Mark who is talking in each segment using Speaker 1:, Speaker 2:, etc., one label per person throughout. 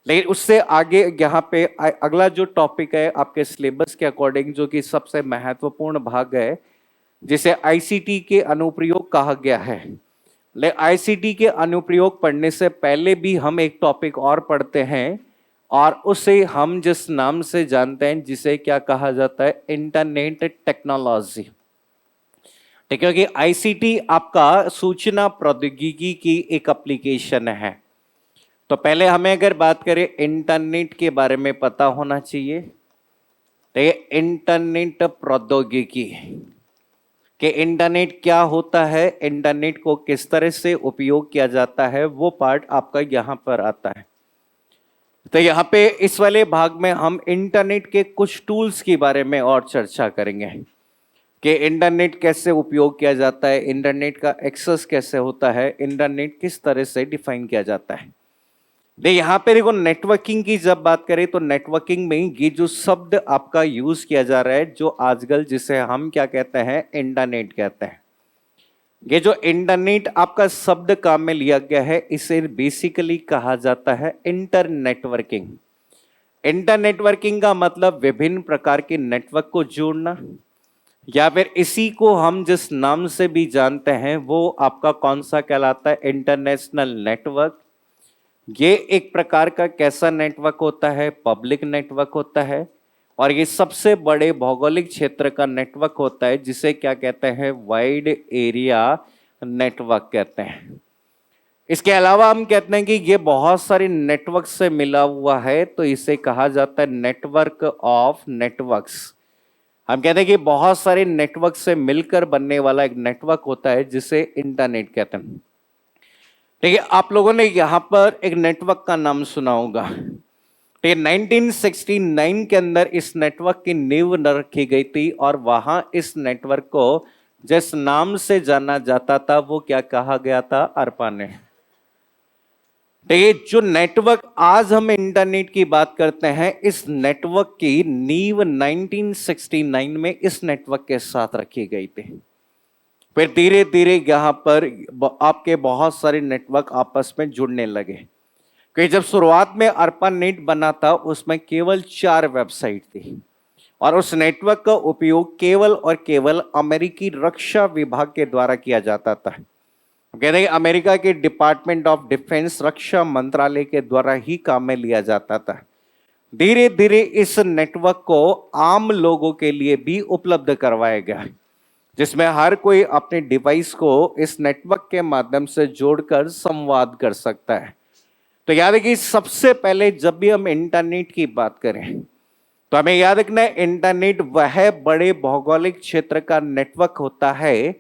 Speaker 1: लेकिन उससे आगे यहाँ पे अगला जो टॉपिक है आपके सिलेबस के अकॉर्डिंग, जो कि सबसे महत्वपूर्ण भाग है, जिसे आईसीटी के अनुप्रयोग कहा गया है। ले आईसीटी के अनुप्रयोग पढ़ने से पहले भी हम एक टॉपिक और पढ़ते हैं, और उसे हम जिस नाम से जानते हैं, जिसे क्या कहा जाता है, इंटरनेट टेक्नोलॉजी। ठीक है, कि आईसीटी आपका सूचना प्रौद्योगिकी की एक एप्लीकेशन है। तो पहले हमें अगर बात करें इंटरनेट के बारे में पता होना चाहिए। तो ये इंटरनेट प्रौद्योगिकी कि इंटरनेट क्या होता है, इंटरनेट को किस तरह से उपयोग किया जाता है, वो पार्ट आपका यहां पर आता है। तो यहाँ पे इस वाले भाग में हम इंटरनेट के कुछ टूल्स के बारे में और चर्चा करेंगे कि इंटरनेट कैसे उपयोग किया जाता है, इंटरनेट का एक्सेस कैसे होता है, इंटरनेट किस तरह से डिफाइन किया जाता है। देखिए यहाँ पे देखो, नेटवर्किंग की जब बात करें तो नेटवर्किंग में ये जो शब्द आपका यूज किया जा रहा है, जो आजकल जिसे हम क्या कहते हैं, इंटरनेट कहते हैं। ये जो इंटरनेट आपका शब्द काम में लिया गया है, इसे बेसिकली कहा जाता है इंटर नेटवर्किंग। इंटर नेटवर्किंग का मतलब विभिन्न प्रकार के नेटवर्क को जोड़ना, या फिर इसी को हम जिस नाम से भी जानते हैं वो आपका कौन सा कहलाता है, इंटरनेशनल नेटवर्क। ये एक प्रकार का कैसा नेटवर्क होता है, पब्लिक नेटवर्क होता है, और ये सबसे बड़े भौगोलिक क्षेत्र का नेटवर्क होता है, जिसे क्या कहते हैं, वाइड एरिया नेटवर्क कहते हैं। इसके अलावा हम कहते हैं कि ये बहुत सारे नेटवर्क से मिला हुआ है, तो इसे कहा जाता है नेटवर्क ऑफ नेटवर्क्स। हम कहते हैं कि बहुत सारे नेटवर्क से मिलकर बनने वाला एक नेटवर्क होता है, जिसे इंटरनेट कहते हैं। ठीक है, आप लोगों ने यहां पर एक नेटवर्क का नाम सुना होगा। ठीक है, 1969 के अंदर इस नेटवर्क की नींव न रखी गई थी, और वहां इस नेटवर्क को जिस नाम से जाना जाता था वो क्या कहा गया था, ARPANET। देखिए, जो नेटवर्क आज हम इंटरनेट की बात करते हैं, इस नेटवर्क की नींव 1969 में इस नेटवर्क के साथ रखी गई थी। फिर धीरे धीरे यहाँ पर आपके बहुत सारे नेटवर्क आपस में जुड़ने लगे, क्योंकि जब शुरुआत में ARPANET बना था उसमें केवल 4 वेबसाइट थी, और उस नेटवर्क का उपयोग केवल और केवल अमेरिकी रक्षा विभाग के द्वारा किया जाता था। कहते हैं अमेरिका के डिपार्टमेंट ऑफ डिफेंस, रक्षा मंत्रालय के द्वारा ही काम में लिया जाता था। धीरे धीरे इस नेटवर्क को आम लोगों के लिए भी उपलब्ध करवाया गया, जिसमें हर कोई अपने डिवाइस को इस नेटवर्क के माध्यम से जोड़कर संवाद कर सकता है। तो याद है कि सबसे पहले जब भी हम इंटरनेट की बात करें तो हमें याद रखना है, इंटरनेट वह बड़े भौगोलिक क्षेत्र का नेटवर्क होता है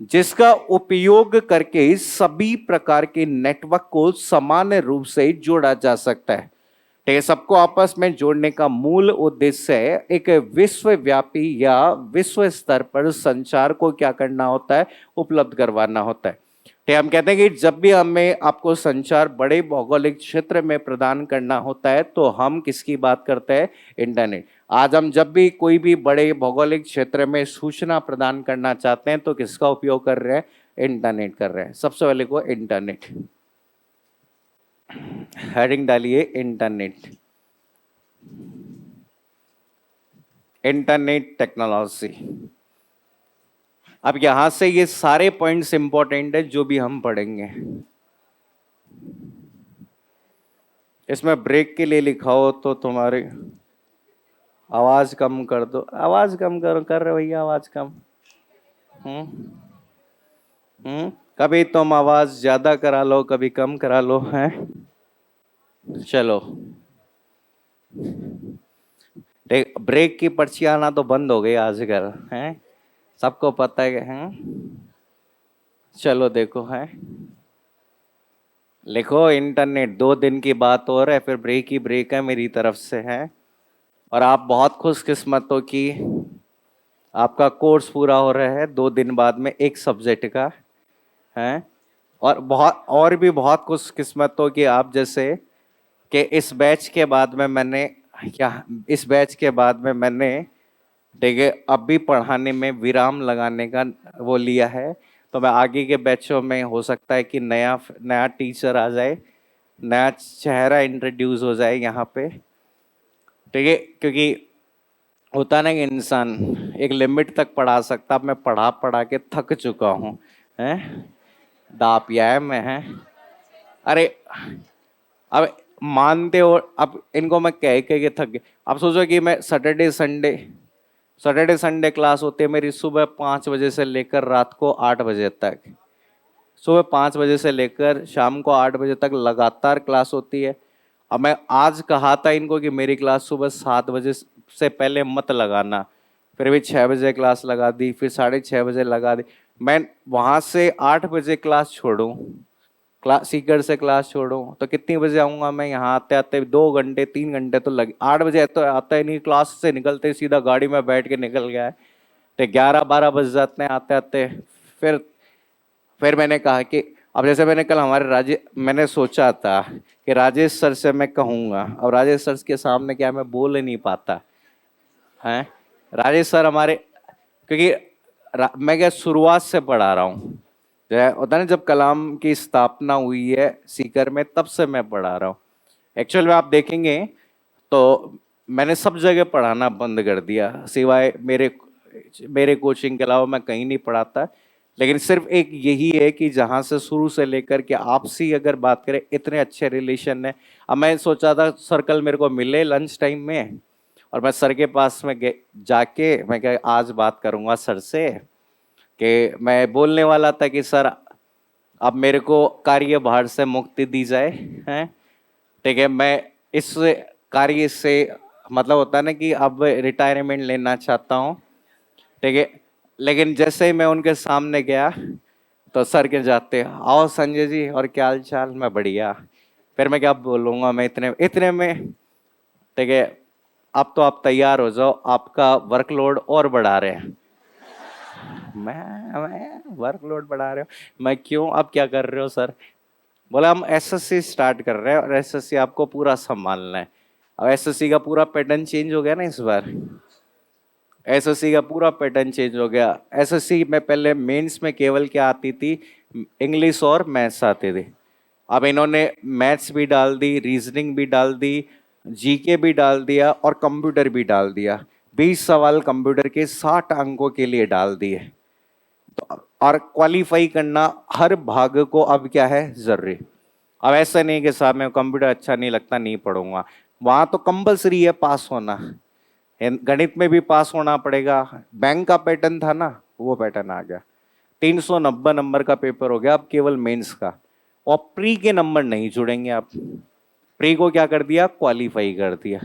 Speaker 1: जिसका उपयोग करके सभी प्रकार के नेटवर्क को सामान्य रूप से जोड़ा जा सकता है। ठीक है, सबको आपस में जोड़ने का मूल उद्देश्य एक विश्वव्यापी या विश्व स्तर पर संचार को क्या करना होता है, उपलब्ध करवाना होता है। ठीक, हम कहते हैं कि जब भी हमें आपको संचार बड़े भौगोलिक क्षेत्र में प्रदान करना होता है तो हम किसकी बात करते हैं, इंटरनेट। आज हम जब भी कोई भी बड़े भौगोलिक क्षेत्र में सूचना प्रदान करना चाहते हैं तो किसका उपयोग कर रहे हैं, इंटरनेट कर रहे हैं। सबसे पहले को इंटरनेट, हेडिंग डालिए इंटरनेट, इंटरनेट टेक्नोलॉजी। अब यहां से ये सारे पॉइंट्स इंपॉर्टेंट है जो भी हम पढ़ेंगे। इसमें ब्रेक के लिए लिखा हो तो तुम्हारी आवाज कम कर दो, आवाज कम करो, कर रहे भैया आवाज कम। कभी तुम आवाज ज्यादा करा लो, कभी कम करा लो, हैं। चलो, ब्रेक की पर्ची आना तो बंद हो गई आजकल, हैं, सबको पता है, हैं। चलो देखो, है लिखो इंटरनेट, 2 दिन की बात हो रहा है, फिर ब्रेक ही ब्रेक है मेरी तरफ से, है। और आप बहुत खुशकिस्मत हो कि आपका कोर्स पूरा हो रहा है 2 दिन बाद में एक सब्जेक्ट का, है। और भी बहुत खुशकिस्मत हो कि आप जैसे कि इस बैच के बाद में मैंने ठीक है अभी पढ़ाने में विराम लगाने का वो लिया है। तो मैं आगे के बैचों में हो सकता है कि नया टीचर आ जाए, नया चेहरा इंट्रोड्यूस हो जाए यहाँ पे, ठीक है? क्योंकि होता ना कि इंसान एक लिमिट तक पढ़ा सकता, अब मैं पढ़ा पढ़ा के थक चुका हूँ, हैं? दाप है मैं, हैं? अरे अब मानते हो, अब इनको मैं कह के थक गया। अब सोचो कि मैं सैटरडे संडे क्लास होती है मेरी सुबह 5 बजे से लेकर रात को 8 बजे तक। सुबह 5 बजे से लेकर शाम को 8 बजे तक लगातार क्लास होती है। अब मैं आज कहा था इनको कि मेरी क्लास सुबह 7 बजे से पहले मत लगाना, फिर भी 6 बजे क्लास लगा दी, फिर 6:30 बजे लगा दी। मैं वहां से 8 बजे क्लास छोड़ूं, क्लास सीकर से क्लास छोड़ूं तो कितनी बजे आऊंगा मैं? यहाँ आते आते 2 घंटे 3 घंटे तो लगे। 8 बजे तो आता ही नहीं, क्लास से निकलते सीधा गाड़ी में बैठ के निकल गया है, तो 11-12 बज जाते हैं आते आते। फिर फिर मैंने कहा कि अब जैसे मैंने कल मैंने सोचा था कि राजेश सर से मैं कहूँगा, अब राजेश सर के सामने क्या मैं बोल ही नहीं पाता हैं। राजेश सर हमारे, क्योंकि मैं क्या शुरुआत से पढ़ा रहा हूँ, जो होता है ना, जब कलाम की स्थापना हुई है सीकर में तब से मैं पढ़ा रहा हूँ। एक्चुअल में आप देखेंगे तो मैंने सब जगह पढ़ाना बंद कर दिया, सिवाय मेरे मेरे कोचिंग के अलावा मैं कहीं नहीं पढ़ाता। लेकिन सिर्फ एक यही है कि जहाँ से शुरू से लेकर के आपसी अगर बात करें, इतने अच्छे रिलेशन है। अब मैं सोचा था सर्कल मेरे को मिले लंच टाइम में, और मैं सर के पास में जाके मैं क्या आज बात करूंगा सर से, कि मैं बोलने वाला था कि सर अब मेरे को कार्यभार से मुक्ति दी जाए, हैं? ठीक है, मैं इस कार्य से मतलब होता है ना कि अब रिटायरमेंट लेना चाहता हूँ, ठीक है। लेकिन जैसे ही मैं उनके सामने गया तो सर के जाते, आओ संजय जी और क्या हाल चाल? मैं बढ़िया। फिर मैं क्या बोलूँगा मैं इतने इतने में, ठीक है, अब तो आप तैयार हो जाओ, आपका वर्कलोड और बढ़ा रहे हैं। मैं वर्कलोड बढ़ा रहे हो? मैं क्यों? अब क्या कर रहे हो सर? बोला हम एसएससी स्टार्ट कर रहे हैं और एसएससी आपको पूरा संभालना है। अब एसएससी का पूरा पैटर्न चेंज हो गया ना इस बार, एसएससी का पूरा पैटर्न चेंज हो गया। एसएससी में पहले मेंस में केवल क्या आती थी? इंग्लिश और मैथ्स आते थे। अब इन्होंने मैथ्स भी डाल दी, रीजनिंग भी डाल दी, जीके भी डाल दिया और कंप्यूटर भी डाल दिया। 20 सवाल कंप्यूटर के 60 अंकों के लिए डाल दिए। तो और क्वालिफाई करना हर भाग को अब क्या है? जरूरी। अब ऐसा नहीं कि साहब मैं कंप्यूटर अच्छा नहीं लगता नहीं पढ़ूंगा, वहां तो कंपलसरी है पास होना। गणित में भी पास होना पड़ेगा। बैंक का पैटर्न था ना, वो पैटर्न आ गया। 390 नंबर का पेपर हो गया अब केवल मेंस का, और प्री के नंबर नहीं जुड़ेंगे। आप प्री को क्या कर दिया? क्वालिफाई कर दिया।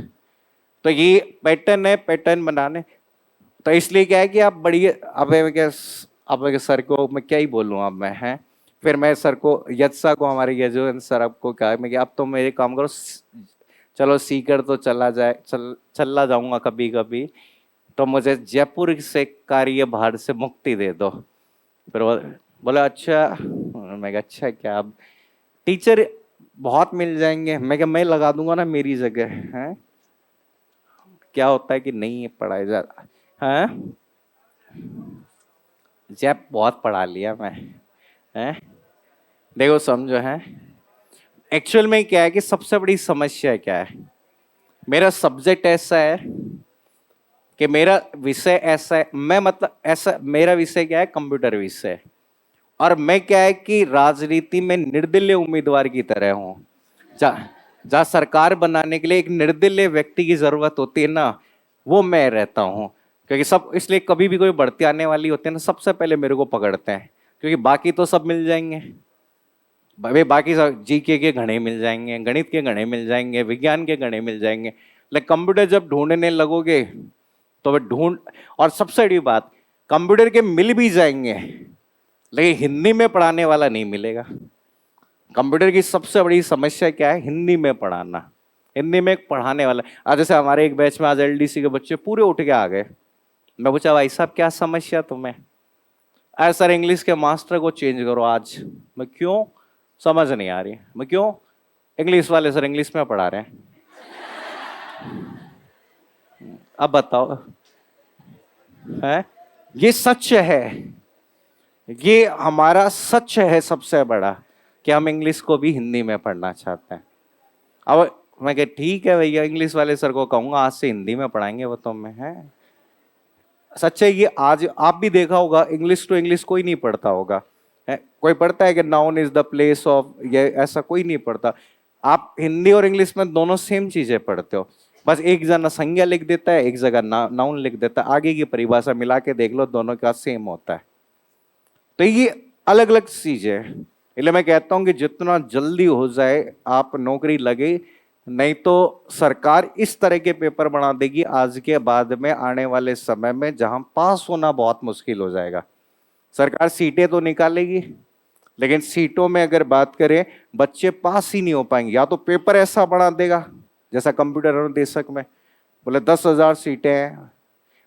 Speaker 1: तो ये पैटर्न है, पैटर्न बनाने। तो इसलिए क्या है कि आप बढ़िया, अब सर को मैं क्या ही बोलूँ अब मैं, हैं? फिर मैं सर को, यत्सा को, हमारे यजोन सर आपको कहा मैं कि अब तो मेरे काम करो, चलो सीकर तो चला जाऊंगा कभी कभी, तो मुझे जयपुर से कार्यभार से मुक्ति दे दो। फिर वो बोला अच्छा। मैं कहा अच्छा क्या? अब टीचर बहुत मिल जाएंगे। मैं क्या मैं लगा दूंगा ना मेरी जगह, हैं? क्या होता है कि नहीं पढ़ाई जा है, जैप बहुत पढ़ा लिया मैं, हैं? देखो समझो, है एक्चुअल में क्या है कि सबसे बड़ी समस्या क्या है? मेरा सब्जेक्ट ऐसा है कि मेरा विषय ऐसा है, मैं मतलब ऐसा, मेरा विषय क्या है? कंप्यूटर विषय। और मैं क्या है कि राजनीति में निर्दलीय उम्मीदवार की तरह हूं, जहाँ सरकार बनाने के लिए एक निर्दलीय व्यक्ति की जरूरत होती है ना, वो मैं रहता हूँ। क्योंकि सब, इसलिए कभी भी कोई बढ़ती आने वाली होती है ना, सबसे पहले मेरे को पकड़ते हैं, क्योंकि बाकी तो सब मिल जाएंगे भाई, बाकी सब जीके के घड़े मिल जाएंगे, गणित के घड़े मिल जाएंगे, विज्ञान के घड़े मिल जाएंगे। लेकिन कंप्यूटर जब ढूंढने लगोगे तो वह ढूंढ, और सबसे बड़ी बात, कंप्यूटर के मिल भी जाएंगे लेकिन हिंदी में पढ़ाने वाला नहीं मिलेगा। कंप्यूटर की सबसे बड़ी समस्या क्या है? हिंदी में पढ़ाना, हिंदी में एक पढ़ाने वाला। आज जैसे हमारे एक बैच में आज एलडीसी के बच्चे पूरे उठ के आ गए। मैं पूछा भाई साहब क्या समस्या तुम्हें? अरे सर इंग्लिश के मास्टर को चेंज करो आज। मैं क्यों? समझ नहीं आ रही। मैं क्यों? इंग्लिश वाले सर इंग्लिश में पढ़ा रहे हैं। अब बताओ, है ये सच है, ये हमारा सच है सबसे बड़ा, कि हम इंग्लिश को भी हिंदी में पढ़ना चाहते हैं। अब मैं कह ठीक है भैया, इंग्लिश वाले सर को कहूंगा आज से हिंदी में पढ़ाएंगे, वो तो मैं है सच है। ये आज आप भी देखा होगा, इंग्लिश टू इंग्लिश कोई नहीं पढ़ता होगा, है? कोई पढ़ता है कि noun is the place of, ये ऐसा कोई नहीं पढ़ता। आप हिंदी और इंग्लिश में दोनों सेम चीजें पढ़ते हो, बस एक जना संज्ञा लिख देता है, एक जगह नाउन लिख देता है, आगे की परिभाषा मिला के देख लो, दोनों का सेम होता है। तो ये अलग अलग चीजें है। इसलिए मैं कहता हूं कि जितना जल्दी हो जाए आप नौकरी लगे, नहीं तो सरकार इस तरह के पेपर बना देगी आज के बाद में आने वाले समय में, जहां पास होना बहुत मुश्किल हो जाएगा। सरकार सीटें तो निकालेगी, लेकिन सीटों में अगर बात करें, बच्चे पास ही नहीं हो पाएंगे। या तो पेपर ऐसा बना देगा जैसा कंप्यूटर अनुदेशक में, बोले 10,000 सीटें हैं,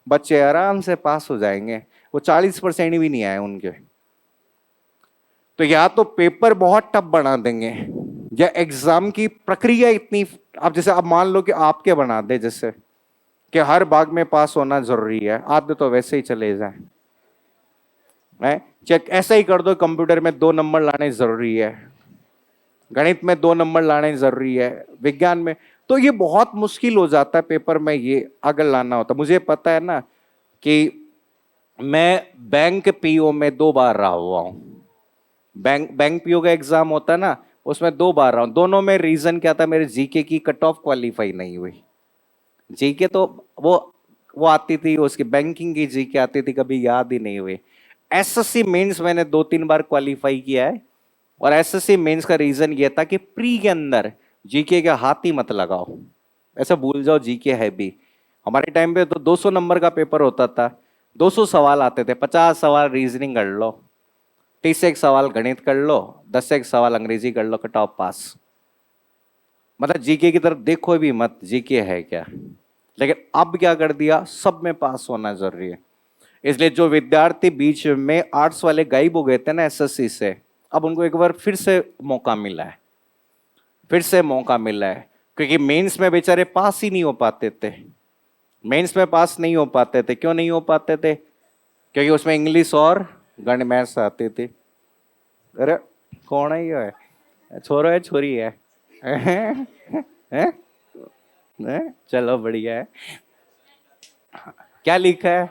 Speaker 1: बच्चे आराम से पास हो जाएंगे, वो 40% भी नहीं आए उनके। तो या तो पेपर बहुत टफ बना देंगे, या एग्जाम की प्रक्रिया इतनी, अब जैसे आप मान लो कि आपके बना दे जैसे कि हर भाग में पास होना जरूरी है, आधे तो वैसे ही चले जाए, चेक ऐसा ही कर दो, कंप्यूटर में 2 नंबर लाने जरूरी है, गणित में 2 नंबर लाने जरूरी है, विज्ञान में, तो ये बहुत मुश्किल हो जाता है पेपर में ये अगर लाना होता। मुझे पता है ना कि मैं बैंक पीओ में 2 बार रहा हुआ हूं। बैंक पीओ का एग्जाम होता है ना, उसमें 2 बार रहा हूं। दोनों में रीजन क्या था, मेरे जीके की कट ऑफ क्वालिफाई नहीं हुई। जीके तो वो आती थी, उसकी बैंकिंग की जीके आती थी, कभी याद ही नहीं हुई। एसएससी मेंस मैंने 2-3 बार क्वालिफाई किया है, और एसएससी मेंस का रीजन ये था कि प्री के अंदर जीके का हाथ ही मत लगाओ, ऐसा भूल जाओ जीके है भी। हमारे टाइम पे तो 200 नंबर का पेपर होता था, 200 सवाल आते थे, 50 सवाल रीजनिंग कर लो, 30 एक सवाल गणित कर लो, 10 एक सवाल अंग्रेजी कर लो, कट ऑफ पास। मतलब जीके की तरफ देखो भी मत, जीके है क्या। लेकिन अब क्या कर दिया, सब में पास होना जरूरी है। इसलिए जो विद्यार्थी बीच में आर्ट्स वाले गायब हो गए थे ना एसएससी से, अब उनको एक बार फिर से मौका मिला है, फिर से मौका मिला है, क्योंकि मेंस में बेचारे पास ही नहीं हो पाते थे। मेंस में पास नहीं हो पाते थे, क्यों नहीं हो पाते थे, क्योंकि उसमें इंग्लिश और गणित मैथ्स आते थे। अरे कौन है ये, छोरो है छोरी है, हैं? चलो बढ़िया है। क्या लिखा है,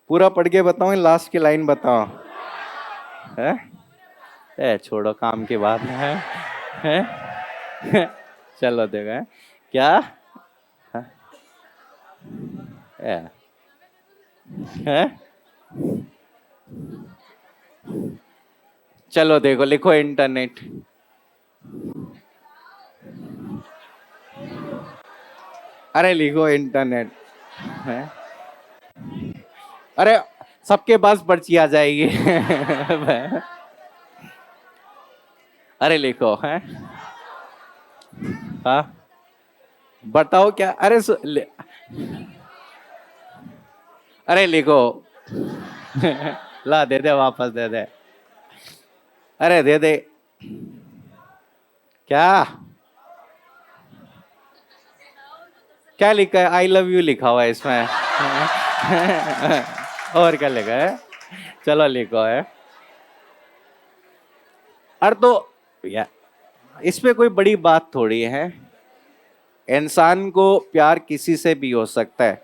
Speaker 1: पूरा पढ़ के बताओ, लास्ट की लाइन बताओ, है? छोड़ो, काम की बात है? चलो देखो है? क्या है? चलो देखो, लिखो इंटरनेट। अरे लिखो इंटरनेट है? अरे सबके पास पर्ची आ जाएगी। अरे लिखो है, हाँ बताओ क्या, अरे लिखो। ला दे दे, वापस दे दे, अरे दे दे। क्या क्या लिखा है, आई लव यू लिखा हुआ है इसमें। और क्या लिखा है, चलो लिखो है। अरे तो या इसमें कोई बड़ी बात थोड़ी है, इंसान को प्यार किसी से भी हो सकता है,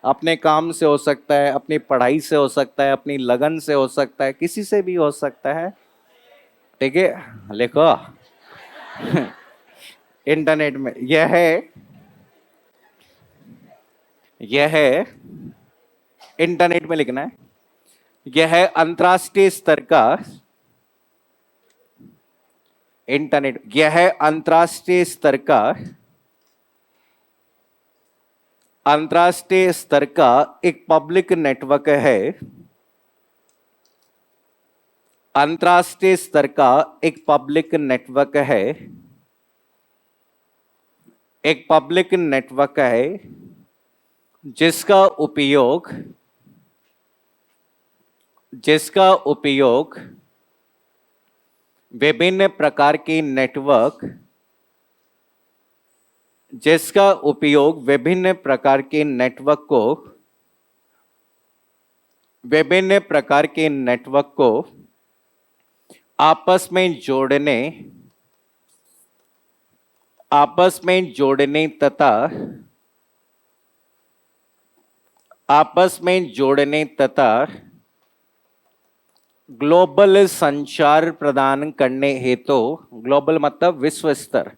Speaker 1: अपने काम से हो सकता है, अपनी पढ़ाई से हो सकता है, अपनी लगन से हो सकता है, किसी से भी हो सकता है। ठीक है, लिखो। इंटरनेट में यह है इंटरनेट में लिखना है, यह है अंतर्राष्ट्रीय स्तर का इंटरनेट, यह है अंतर्राष्ट्रीय स्तर का एक पब्लिक नेटवर्क है, अंतर्राष्ट्रीय स्तर का एक पब्लिक नेटवर्क है, एक पब्लिक नेटवर्क है जिसका उपयोग विभिन्न प्रकार के नेटवर्क को विभिन्न प्रकार के नेटवर्क को आपस में जोड़ने तथा ग्लोबल संचार प्रदान करने हेतु, ग्लोबल मतलब विश्व स्तर,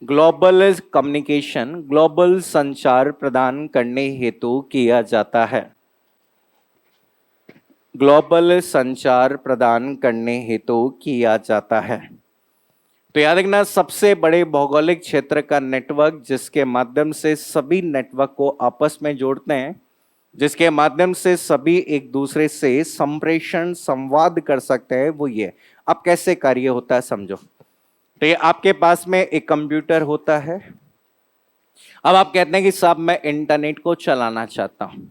Speaker 1: ग्लोबल कम्युनिकेशन, ग्लोबल संचार प्रदान करने हेतु किया जाता है। ग्लोबल संचार प्रदान करने हेतु किया जाता है। तो याद रखना, सबसे बड़े भौगोलिक क्षेत्र का नेटवर्क जिसके माध्यम से सभी नेटवर्क को आपस में जोड़ते हैं, जिसके माध्यम से सभी एक दूसरे से संप्रेषण संवाद कर सकते हैं, वो ये। अब कैसे कार्य होता है समझो। तो ये आपके पास में एक कंप्यूटर होता है। अब आप कहते हैं कि साहब मैं इंटरनेट को चलाना चाहता हूं।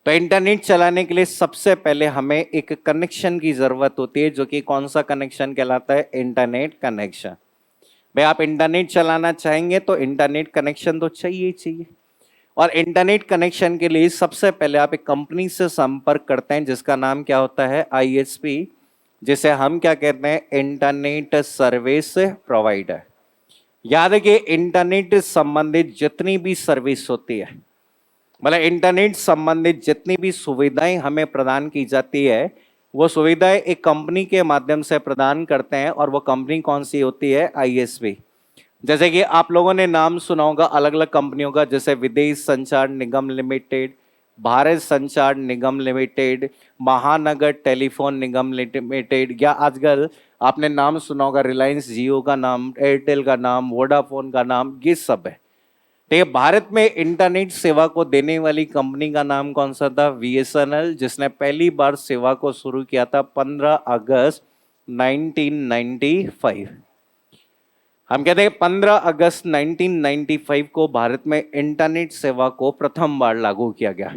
Speaker 1: तो इंटरनेट चलाने के लिए सबसे पहले हमें एक कनेक्शन की जरूरत होती है, जो कि कौन सा कनेक्शन कहलाता है? Internet connection. भाई आप इंटरनेट चलाना चाहेंगे तो इंटरनेट कनेक्शन तो चाहिए ही चाहिए। और इंटरनेट कनेक्शन के लिए सबसे पहले आप एक कंपनी से संपर्क करते हैं जिसका नाम क्या होता है? आईएसपी, जिसे हम क्या कहते हैं? Internet service provider. याद है कि इंटरनेट संबंधित जितनी भी सर्विस होती है, मतलब इंटरनेट संबंधित जितनी भी सुविधाएं हमें प्रदान की जाती है, वो सुविधाएं एक कंपनी के माध्यम से प्रदान करते हैं। और वो कंपनी कौन सी होती है? आईएसपी। जैसे कि आप लोगों ने नाम सुना होगा अलग अलग कंपनियों का, जैसे विदेश संचार निगम लिमिटेड, भारत संचार निगम लिमिटेड, महानगर टेलीफोन निगम लिमिटेड, या आजकल आपने नाम सुना होगा रिलायंस जियो का नाम, एयरटेल का नाम, वोडाफोन का नाम, ये सब है। तो ये भारत में इंटरनेट सेवा को देने वाली कंपनी का नाम कौन सा था? बीएसएनएल, जिसने पहली बार सेवा को शुरू किया था 15 अगस्त 1995। हम कहते हैं 15 अगस्त 1995 को भारत में इंटरनेट सेवा को प्रथम बार लागू किया गया।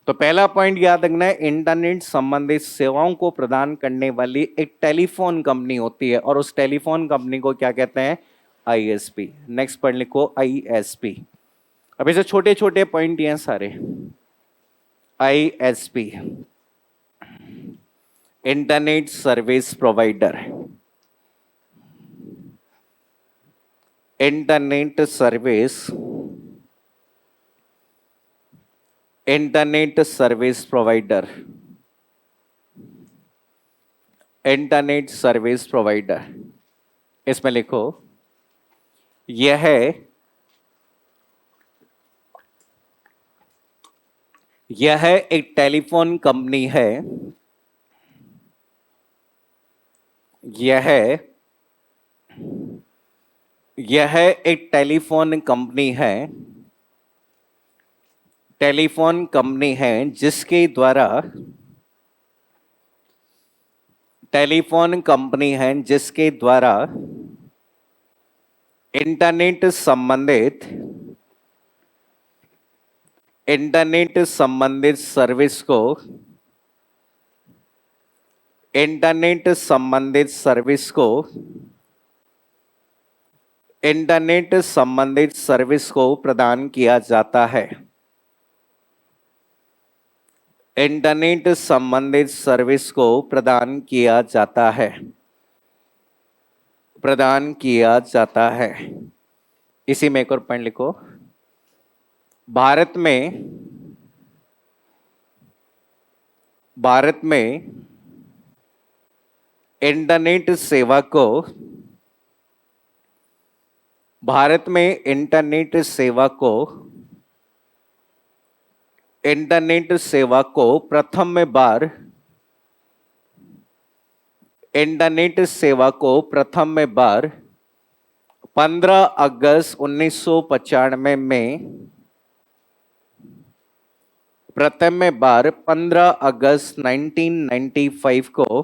Speaker 1: तो पहला पॉइंट याद रखना है, इंटरनेट संबंधित सेवाओं को प्रदान करने वाली एक टेलीफोन कंपनी होती है, और उस टेलीफोन कंपनी को क्या कहते हैं? आईएसपी। नेक्स्ट पॉइंट लिखो, आईएसपी। अब ऐसे छोटे छोटे पॉइंट हैं सारे। ISP, internet service provider. Internet service provider. Internet service provider, इसमें लिखो यह एक टेलीफोन कंपनी है। यह एक टेलीफोन कंपनी है। टेलीफोन कंपनी है जिसके द्वारा इंटरनेट संबंधित सर्विस को प्रदान किया जाता है। इंटरनेट संबंधित सर्विस को प्रदान किया जाता है। इसी में एक और पॉइंट लिखो, भारत में इंटरनेट सेवा को प्रथम बार 15 अगस्त 1995 में, प्रथम बार 15 अगस्त 1995 को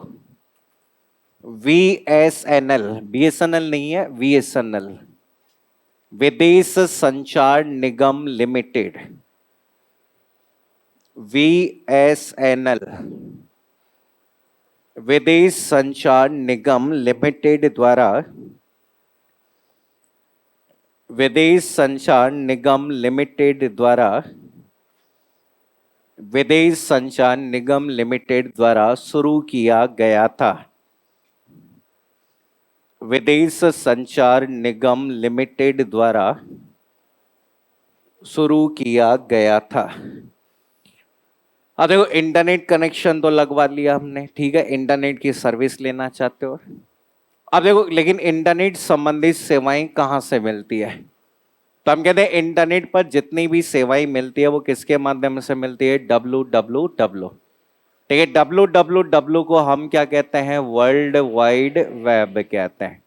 Speaker 1: बीएसएनएल नहीं है, बीएसएनएल, विदेश संचार निगम लिमिटेड, बीएसएनएल, विदेश संचार निगम लिमिटेड द्वारा विदेश संचार निगम लिमिटेड द्वारा शुरू किया गया था। विदेश संचार निगम लिमिटेड द्वारा शुरू किया गया था। अब देखो, इंटरनेट कनेक्शन तो लगवा लिया हमने, ठीक है, इंटरनेट की सर्विस लेना चाहते हो। अब देखो, लेकिन इंटरनेट संबंधित सेवाएं कहां से मिलती है? तो हम कहते हैं इंटरनेट पर जितनी भी सेवाएं मिलती है वो किसके माध्यम से मिलती है? www। ठीक है, www को हम क्या कहते हैं? वर्ल्ड वाइड वेब कहते हैं।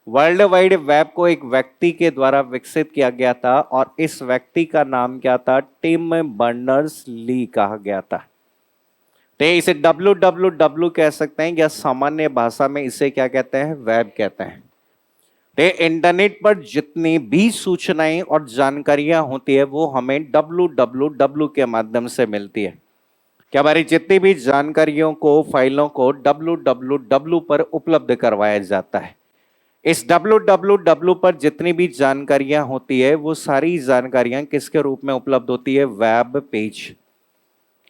Speaker 1: वर्ल्ड वाइड वेब को एक व्यक्ति के द्वारा विकसित किया गया था और इस व्यक्ति का नाम क्या था? टिम बर्नर्स ली कहा गया था। तो इसे www कह सकते हैं या सामान्य भाषा में इसे क्या कहते हैं? वेब कहते हैं। तो इंटरनेट पर जितनी भी सूचनाएं और जानकारियां होती है वो हमें www के माध्यम से मिलती है। क्या हमारी जितनी भी जानकारियों को, फाइलों को www पर उपलब्ध करवाया जाता है। इस www पर जितनी भी जानकारियां होती है वो सारी जानकारियां किसके रूप में उपलब्ध होती है? Web page.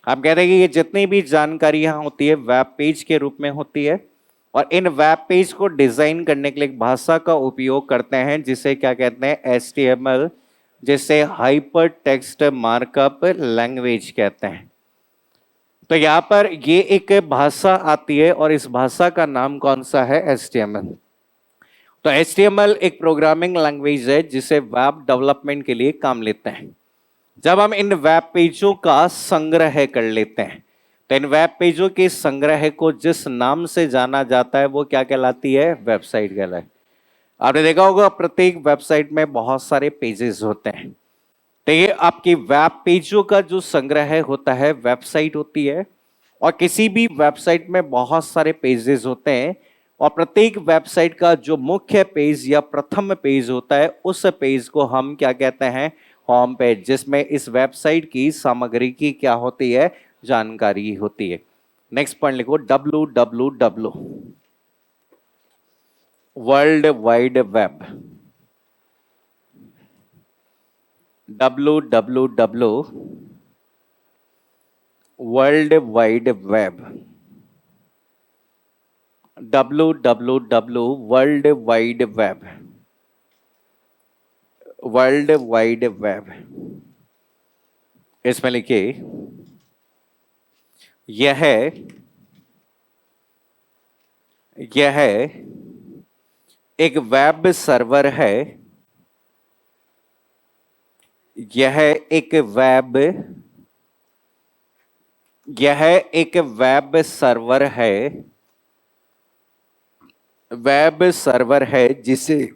Speaker 1: हम कहते हैं कि ये जितनी भी जानकारियां होती है वेब पेज के रूप में होती है और इन वेब पेज को डिजाइन करने के लिए एक भाषा का उपयोग करते हैं जिसे क्या कहते हैं? HTML, जिसे हाइपर टेक्स्ट मार्कअप लैंग्वेज कहते हैं। तो यहां पर ये एक भाषा आती है और इस भाषा का नाम कौन सा है? HTML। तो HTML एक प्रोग्रामिंग लैंग्वेज है जिसे वेब डेवलपमेंट के लिए काम लेते हैं। जब हम इन वेब पेजों का संग्रह कर लेते हैं तो इन वेब पेजों के संग्रह को जिस नाम से जाना जाता है वो क्या कहलाती है? वेबसाइट कहलाती है। आपने देखा होगा प्रत्येक वेबसाइट में बहुत सारे पेजेस होते हैं। तो ये आपकी वेब पेजों का जो संग्रह होता है वेबसाइट होती है और किसी भी वेबसाइट में बहुत सारे पेजेस होते हैं और प्रत्येक वेबसाइट का जो मुख्य पेज या प्रथम पेज होता है उस पेज को हम क्या कहते हैं? होम पेज, जिसमें इस वेबसाइट की सामग्री की क्या होती है? जानकारी होती है। नेक्स्ट पॉइंट लिखो, www, world wide web. www, world wide web. www, world wide web. World wide web, इसमें लिखिए यह एक वेब सर्वर है। यह एक वेब सर्वर है। वेब सर्वर है जिसे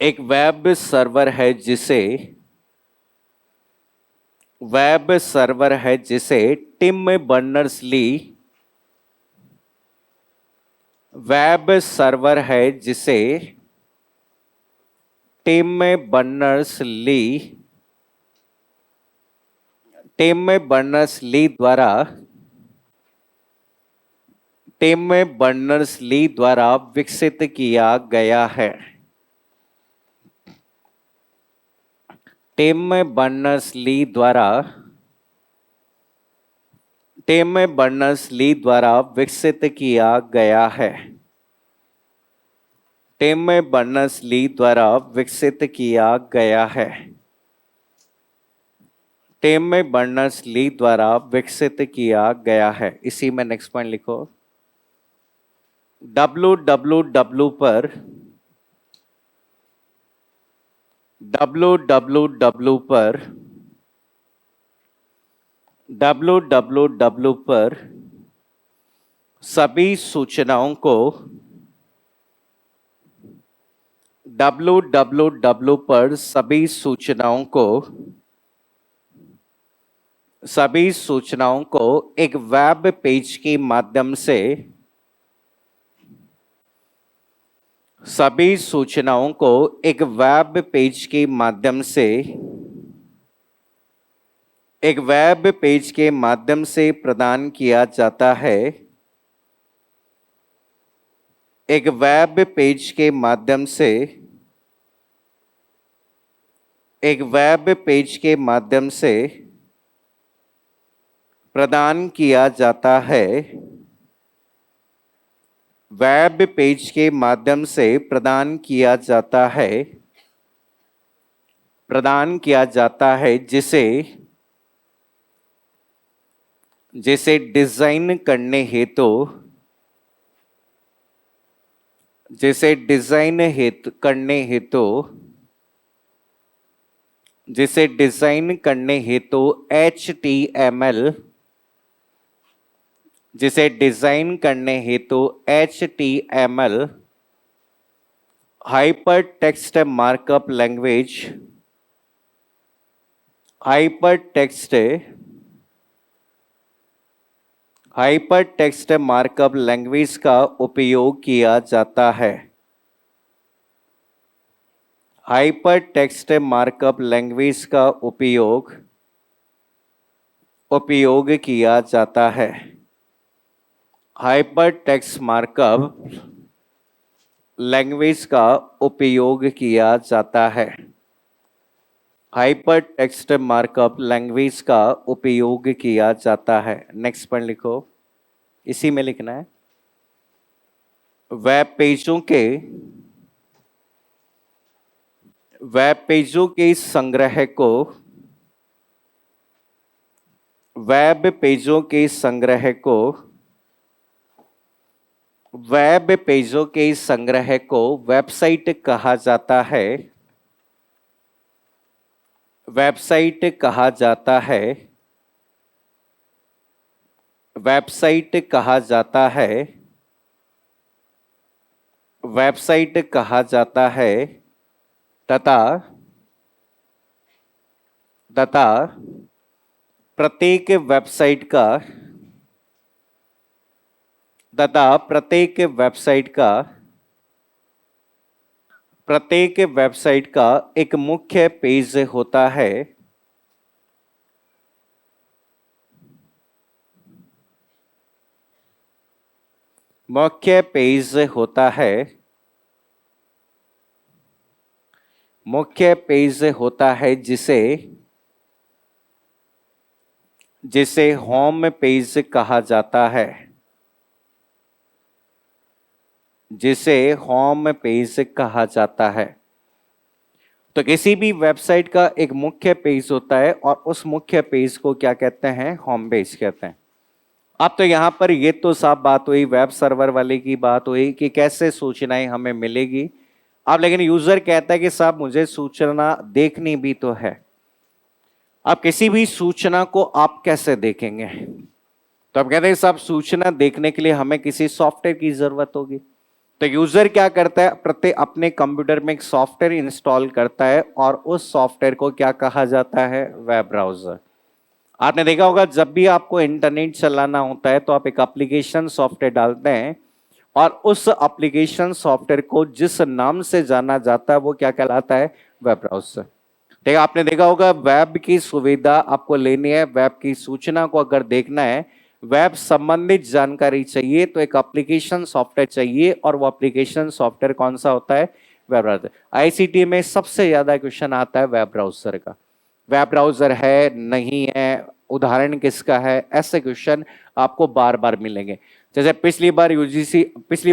Speaker 1: एक वेब सर्वर है जिसे टिम बर्नर्स-ली वेब सर्वर है जिसे टिम बर्नर्स-ली द्वारा विकसित किया गया है। टिम बर्नर्स-ली द्वारा विकसित किया गया है। टिम बर्नर्स-ली द्वारा विकसित किया गया है। टिम बर्नर्स-ली द्वारा विकसित किया गया है। इसी में नेक्स्ट पॉइंट लिखो, www पर सभी सूचनाओं को www पर सभी सूचनाओं को एक वेब पेज के माध्यम से एक वेब पेज के माध्यम से प्रदान किया जाता है। एक वेब पेज के माध्यम से प्रदान किया जाता है, वेब पेज के माध्यम से प्रदान किया जाता है, प्रदान किया जाता है, जिसे जिसे डिजाइन करने हेतु जिसे डिजाइन हेतु करने हेतु जिसे डिजाइन करने हेतु HTML जिसे डिजाइन करने हेतु HTML hyper text markup language hyper text markup language का उपयोग किया जाता है, हाइपर टेक्स्ट मार्कअप लैंग्वेज का उपयोग किया जाता है, हाइपर टेक्स्ट मार्कअप लैंग्वेज का उपयोग किया जाता है, हाइपर टेक्स्ट मार्कअप लैंग्वेज का उपयोग किया जाता है। नेक्स्ट पॉइंट लिखो, इसी में लिखना है। वेब पेजों के संग्रह को वेब पेजों के संग्रह को वेबसाइट कहा जाता है, वेबसाइट कहा जाता है, वेबसाइट कहा जाता है, वेबसाइट कहा जाता है तथा प्रत्येक वेबसाइट का एक मुख्य पेज होता है, मुख्य पेज होता है जिसे होम पेज कहा जाता है, जिसे होम पेज कहा जाता है। तो किसी भी वेबसाइट का एक मुख्य पेज होता है और उस मुख्य पेज को क्या कहते हैं? होम पेज कहते हैं। अब तो यहां पर ये तो साफ बात हुई, वेब सर्वर वाले की बात हुई कि कैसे सूचनाएं हमें मिलेगी। अब लेकिन यूजर कहता है कि साहब मुझे सूचना देखनी भी तो है। अब किसी भी सूचना को आप कैसे देखेंगे? तो अब कहते हैं साहब सूचना देखने के लिए हमें किसी सॉफ्टवेयर की जरूरत होगी। तो यूजर क्या करता है? प्रत्येक अपने कंप्यूटर में एक सॉफ्टवेयर इंस्टॉल करता है और उस सॉफ्टवेयर को क्या कहा जाता है? Web browser. आपने देखा होगा जब भी आपको इंटरनेट चलाना होता है तो आप एक एप्लीकेशन सॉफ्टवेयर डालते हैं और उस एप्लीकेशन सॉफ्टवेयर को जिस नाम से जाना जाता है वो क्या कहलाता है? Web browser. ठीक है, आपने देखा होगा वेब की सुविधा आपको लेनी है, वेब की सूचना को अगर देखना है, वेब संबंधित जानकारी चाहिए तो एक एप्लीकेशन सॉफ्टवेयर चाहिए और वो एप्लीकेशन सॉफ्टवेयर कौन सा होता है? Web browser. आईसीटी में सबसे ज्यादा क्वेश्चन आता है वेब ब्राउजर का। वेब ब्राउजर है, नहीं है, उदाहरण किसका है, ऐसे क्वेश्चन आपको बार बार मिलेंगे। जैसे पिछली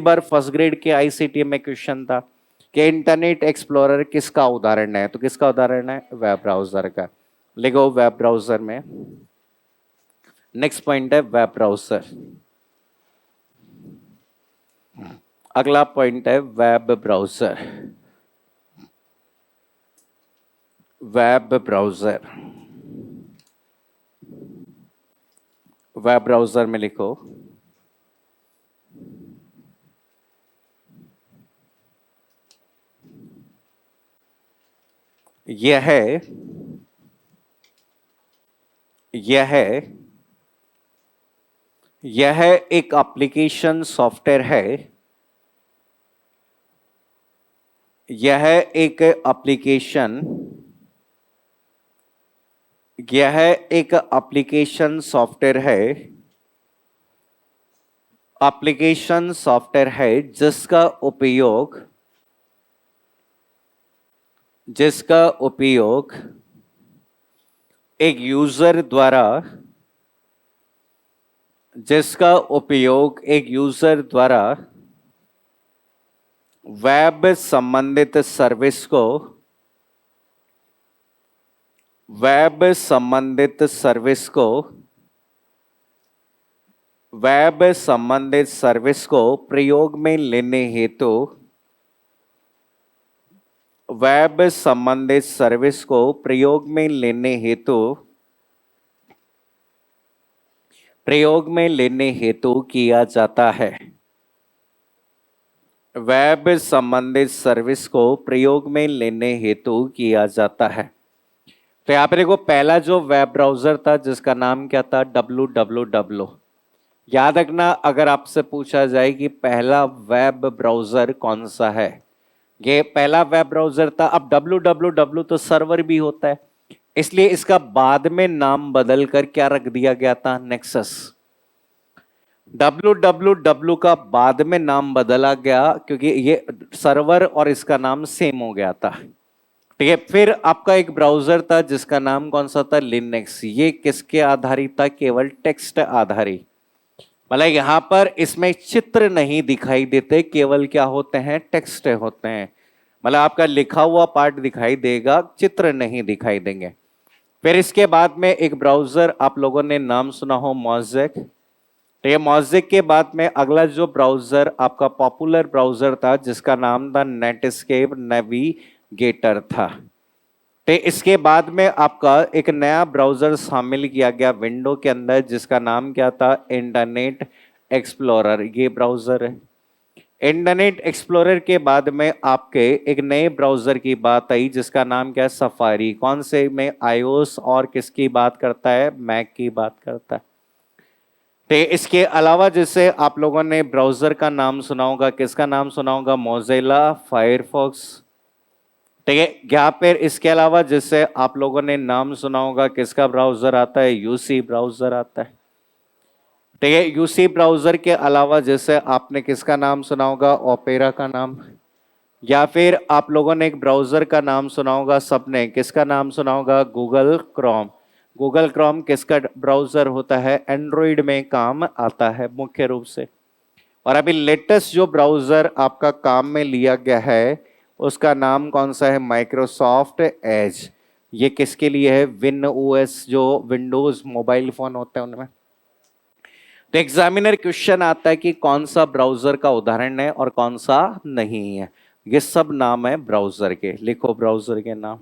Speaker 1: बार फर्स्ट ग्रेड के आईसीटी में क्वेश्चन था कि इंटरनेट एक्सप्लोरर किसका उदाहरण है? तो किसका उदाहरण है? वेब ब्राउजर का। लिखो वेब ब्राउजर में। नेक्स्ट पॉइंट है वेब ब्राउजर। अगला पॉइंट है web browser. Web browser, web browser में लिखो यह एक एप्लीकेशन सॉफ्टवेयर है, यह एक एप्लीकेशन सॉफ्टवेयर है जिसका उपयोग एक यूजर द्वारा जिसका उपयोग एक यूजर द्वारा वेब संबंधित सर्विस को वेब संबंधित सर्विस को वेब संबंधित सर्विस को प्रयोग में लेने हेतु वेब संबंधित सर्विस को प्रयोग में लेने हेतु किया जाता है। वेब संबंधित सर्विस को प्रयोग में लेने हेतु किया जाता है। तो यहाँ पे देखो, पहला जो वेब ब्राउजर था जिसका नाम क्या था, www। याद रखना, अगर आपसे पूछा जाए कि पहला वेब ब्राउजर कौन सा है, ये पहला वेब ब्राउजर था। अब www तो सर्वर भी होता है, इसलिए इसका बाद में नाम बदल कर क्या रख दिया गया था, नेक्सस। www का बाद में नाम बदला गया क्योंकि ये सर्वर और इसका नाम सेम हो गया था। ठीक है, फिर आपका एक ब्राउजर था जिसका नाम कौन सा था, लिनक्स। ये किसके आधारित था, केवल टेक्स्ट आधारित। मतलब यहां पर इसमें चित्र नहीं दिखाई देते, केवल क्या होते हैं, टेक्स्ट होते हैं। मतलब आपका लिखा हुआ पार्ट दिखाई देगा, चित्र नहीं दिखाई देंगे। फिर इसके बाद में एक ब्राउजर आप लोगों ने नाम सुना हो, मोज़ेक। तो ये मोज़ेक के बाद में अगला जो ब्राउजर आपका पॉपुलर ब्राउजर था जिसका नाम था नेटस्केप नेविगेटर था। तो इसके बाद में आपका एक नया ब्राउजर शामिल किया गया विंडो के अंदर जिसका नाम क्या था, इंटरनेट एक्सप्लोरर। ये ब्राउजर है। इंटरनेट एक्सप्लोरर के बाद में आपके एक नए ब्राउजर की बात आई जिसका नाम क्या है, सफारी। कौन से में, आईओएस और किसकी बात करता है, मैक की बात करता है। तो इसके अलावा जैसे आप लोगों ने ब्राउजर का नाम सुना होगा, किसका नाम सुना होगा, मोज़िला फायरफॉक्स। ठीक है, यहाँ पर इसके अलावा जैसे आप लोगों ने नाम सुना होगा, किसका ब्राउजर आता है, यूसी ब्राउजर आता है। ठीक है, यूसी ब्राउजर के अलावा जैसे आपने किसका नाम सुना होगा, ओपेरा का नाम। या फिर आप लोगों ने एक ब्राउजर का नाम सुना होगा, सबने किसका नाम सुना होगा, गूगल क्रोम। गूगल क्रोम किसका ब्राउजर होता है, एंड्रॉइड में काम आता है मुख्य रूप से। और अभी लेटेस्ट जो ब्राउजर आपका काम में लिया गया है उसका नाम कौन सा है, माइक्रोसॉफ्ट एज। ये किसके लिए है, विन ओएस, जो विंडोज मोबाइल फोन होते हैं उनमें। तो एग्जामिनर क्वेश्चन आता है कि कौन सा ब्राउजर का उदाहरण है और कौन सा नहीं है। ये सब नाम है ब्राउजर के, लिखो ब्राउजर के नाम।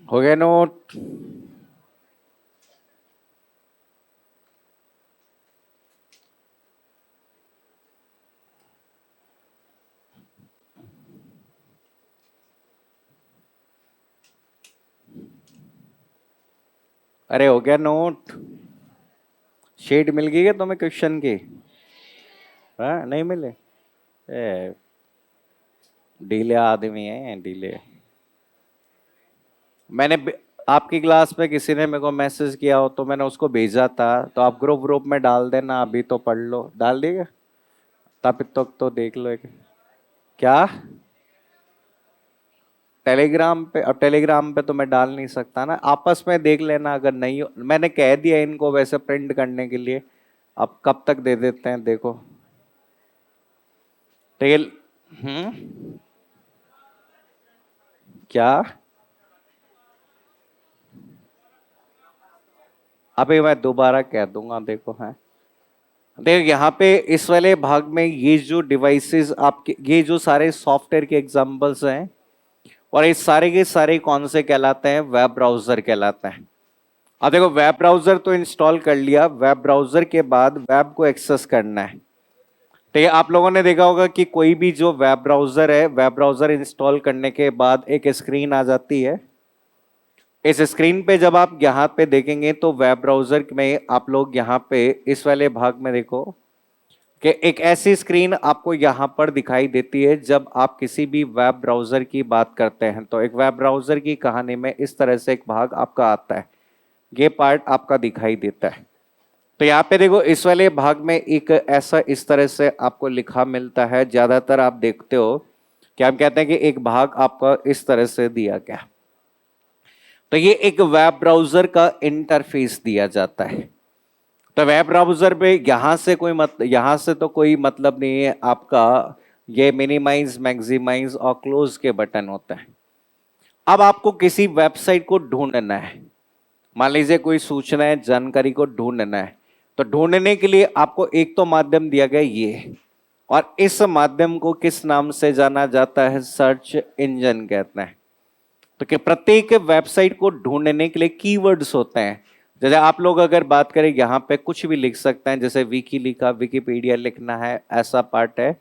Speaker 1: हो गया नोट? अरे हो गया नोट? शीट मिल गई है तुम्हें क्वेश्चन की? हाँ नहीं मिले? ए, डीले आदमी है डीले। मैंने आपकी क्लास में किसी ने मेरे को मैसेज किया हो तो मैंने उसको भेजा था, तो आप ग्रुप ग्रुप में डाल देना, अभी तो पढ़ लो। डाल दिएगा? तब तक तो देख लो एक। क्या? टेलीग्राम पे? अब टेलीग्राम पे तो मैं डाल नहीं सकता ना, आपस में देख लेना। अगर नहीं हो, मैंने कह दिया इनको वैसे प्रिंट करने के लिए, अब कब तक दे देते हैं देखो। टेल क्या? अभी मैं दोबारा कह दूंगा, देखो है। देखो यहाँ पे इस वाले भाग में ये जो डिवाइसेस आपके, ये जो सारे सॉफ्टवेयर के एग्जांपल्स हैं, और ये सारे के सारे कौन से कहलाते हैं? वेब ब्राउजर कहलाते हैं। अब देखो वेब ब्राउजर तो इंस्टॉल कर लिया, वेब ब्राउजर के बाद वेब को एक्सेस करना है। तो ये आप लोगों ने देखा होगा कि कोई भी जो वेब ब्राउजर है, वेब ब्राउजर इंस्टॉल करने के बाद एक स्क्रीन आ जाती है। इस स्क्रीन पे जब आप यहाँ पे देखेंगे तो वेब ब्राउजर में आप लोग यहाँ पे इस वाले भाग में देखो कि एक ऐसी स्क्रीन आपको यहाँ पर दिखाई देती है जब आप किसी भी वेब ब्राउजर की बात करते हैं। तो एक वेब ब्राउजर की कहानी में इस तरह से एक भाग आपका आता है, ये पार्ट आपका दिखाई देता है। तो यहाँ पे देखो इस वाले भाग में एक ऐसा इस तरह से आपको लिखा मिलता है, ज्यादातर आप देखते हो कि हम कहते हैं कि एक भाग आपका इस तरह से दिया गया। तो ये एक वेब ब्राउजर का इंटरफेस दिया जाता है। तो वेब ब्राउजर पे यहां से तो कोई मतलब नहीं है आपका। ये मिनिमाइज, मैक्सिमाइज और क्लोज के बटन होते हैं। अब आपको किसी वेबसाइट को ढूंढना है, मान लीजिए कोई सूचना है, जानकारी को ढूंढना है, तो ढूंढने के लिए आपको एक तो माध्यम दिया गया ये, और इस माध्यम को किस नाम से जाना जाता है? सर्च इंजन कहते हैं। तो कि प्रत्येक वेबसाइट को ढूंढने के लिए कीवर्ड्स होते हैं। जैसे आप लोग अगर बात करें यहाँ पे कुछ भी लिख सकते हैं, जैसे विकी लिखा, विकिपीडिया लिखना है, ऐसा पार्ट है।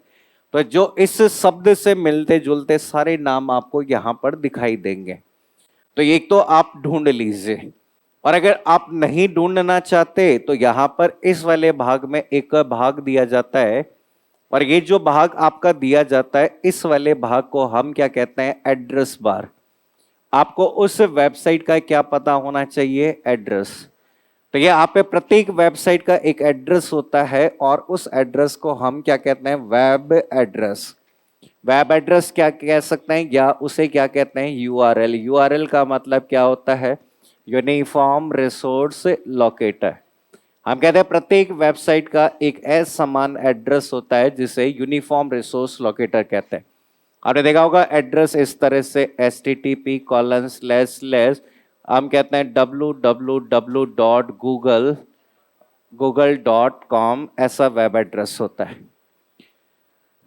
Speaker 1: तो जो इस शब्द से मिलते जुलते सारे नाम आपको यहाँ पर दिखाई देंगे। तो एक तो आप ढूंढ लीजिए, और अगर आप नहीं ढूंढना चाहते तो यहाँ पर इस वाले भाग में एक भाग दिया जाता है, और ये जो भाग आपका दिया जाता है इस वाले भाग को हम क्या कहते हैं? Address bar. आपको उस वेबसाइट का क्या पता होना चाहिए? एड्रेस। तो ये आप पे प्रत्येक वेबसाइट का एक एड्रेस होता है, और उस एड्रेस को हम क्या कहते हैं? Web address. वेब एड्रेस क्या कह सकते हैं, या उसे क्या कहते हैं? यूआरएल। यूआरएल का मतलब क्या होता है? Uniform resource locator. हम कहते हैं प्रत्येक वेबसाइट का एक ऐसा समान एड्रेस होता है जिसे यूनिफॉर्म रिसोर्स लोकेटर कहते हैं। आपने देखा होगा एड्रेस इस तरह से http:// हम कहते हैं www.google.com, ऐसा वेब एड्रेस होता है।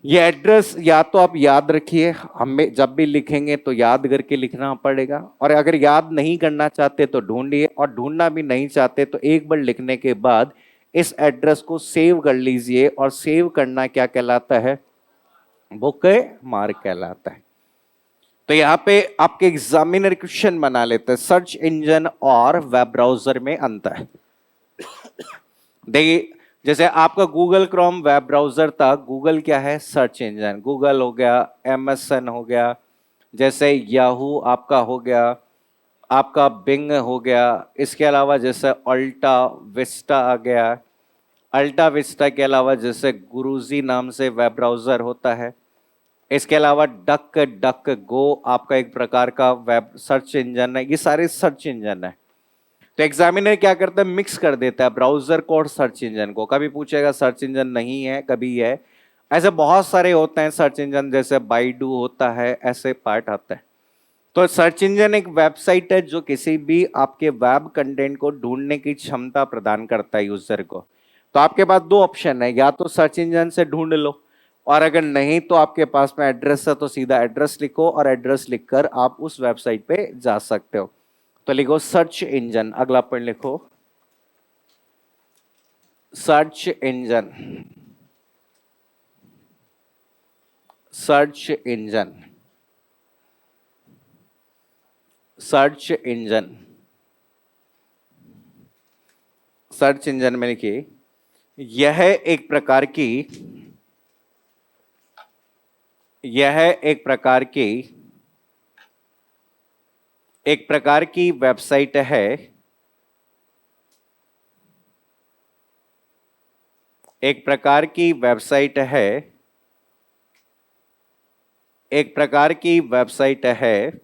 Speaker 1: ये एड्रेस या तो आप याद रखिए, हमें जब भी लिखेंगे तो याद करके लिखना पड़ेगा, और अगर याद नहीं करना चाहते तो ढूंढिए, और ढूंढना भी नहीं चाहते तो एक बार लिखने के बाद इस एड्रेस को सेव कर लीजिए। और सेव करना क्या कहलाता है? बुक मार्क कहलाता है। तो यहाँ पे आपके एग्जामिनर क्वेश्चन बना लेते हैं, सर्च इंजन और वेब ब्राउजर में अंतर है। देखिए जैसे आपका गूगल क्रोम वेब ब्राउजर था, गूगल क्या है? Search engine. गूगल हो गया, एमएसएन हो गया, जैसे याहू आपका हो गया, आपका बिंग हो गया। इसके अलावा जैसे अल्टा विस्टा आ गया। अल्टा विस्टा के अलावा जैसे गुरुजी नाम से वेब ब्राउजर होता है। इसके अलावा डक डक गो आपका एक प्रकार का वेब सर्च इंजन है। ये सारे सर्च इंजन है। तो एग्जामिनर क्या करता है? मिक्स कर देता है ब्राउजर को और सर्च इंजन को। कभी पूछेगा सर्च इंजन नहीं है, कभी है। ऐसे बहुत सारे होते हैं सर्च इंजन, जैसे बाइडू होता है, ऐसे पार्ट आता है। तो सर्च इंजन एक वेबसाइट है जो किसी भी आपके वेब कंटेंट को ढूंढने की क्षमता प्रदान करता है यूजर को। तो आपके पास दो ऑप्शन है, या तो सर्च इंजन से ढूंढ लो, और अगर नहीं तो आपके पास में एड्रेस है तो सीधा एड्रेस लिखो, और एड्रेस लिखकर आप उस वेबसाइट पे जा सकते हो। तो लिखो सर्च इंजन। अगला पॉइंट लिखो search engine. Search engine. Search engine. Search engine में लिखिए यह एक प्रकार की एक प्रकार की वेबसाइट है। एक प्रकार की वेबसाइट है। एक प्रकार की वेबसाइट है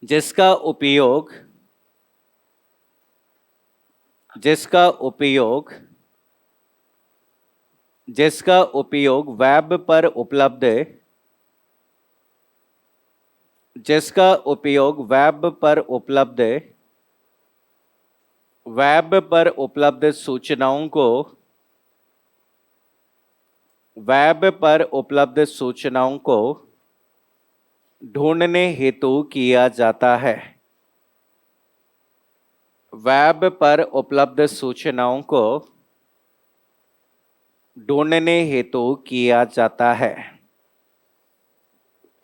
Speaker 1: जिसका उपयोग जिसका उपयोग जिसका उपयोग वेब पर उपलब्ध जिसका उपयोग वेब पर उपलब्ध सूचनाओं को ढूंढने हेतु किया जाता है। वेब पर उपलब्ध सूचनाओं को ढूंढने हेतु किया जाता है।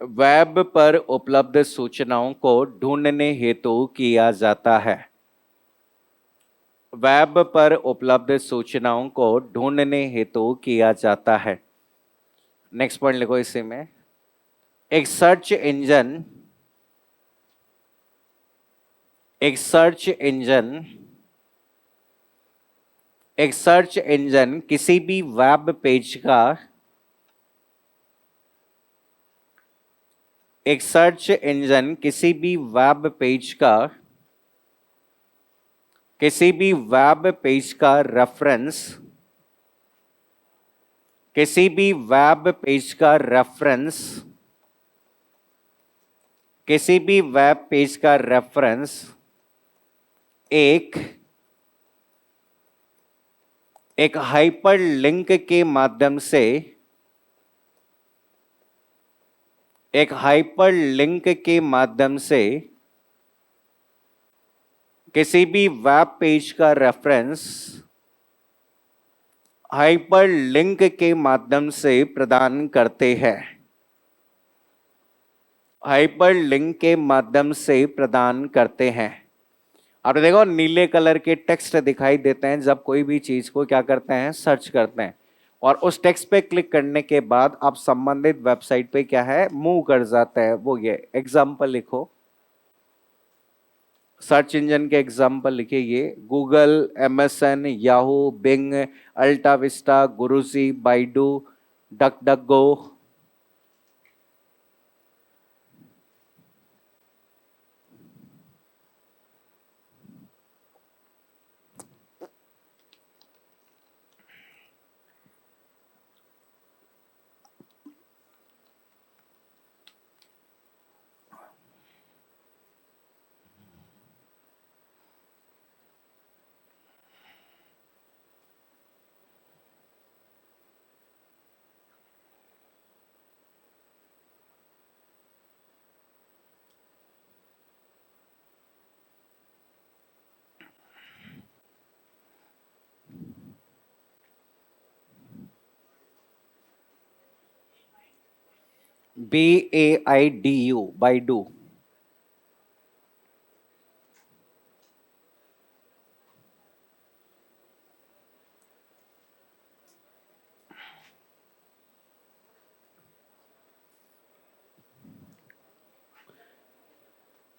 Speaker 1: वेब पर उपलब्ध सूचनाओं को ढूंढने हेतु किया जाता है। वेब पर उपलब्ध सूचनाओं को ढूंढने हेतु किया जाता है। नेक्स्ट पॉइंट लिखो इसी में एक सर्च इंजन एक सर्च इंजन किसी भी वेब पेज का एक सर्च इंजन किसी भी वेब पेज का रेफरेंस किसी भी वेब पेज का रेफरेंस एक हाइपरलिंक के माध्यम से किसी भी वेब पेज का रेफरेंस हाइपरलिंक के माध्यम से प्रदान करते हैं। हाइपरलिंक के माध्यम से प्रदान करते हैं। आप देखो नीले कलर के टेक्स्ट दिखाई देते हैं जब कोई भी चीज को क्या करते हैं सर्च करते हैं और उस टेक्स्ट पे क्लिक करने के बाद आप संबंधित वेबसाइट पे क्या है मूव कर जाता है। वो ये एग्जाम्पल लिखो सर्च इंजन के एग्जाम्पल लिखिए ये Google, MSN, Yahoo, Bing, AltaVista, Guruji, Baidu, DuckDuckGo. BAIDU Baidu.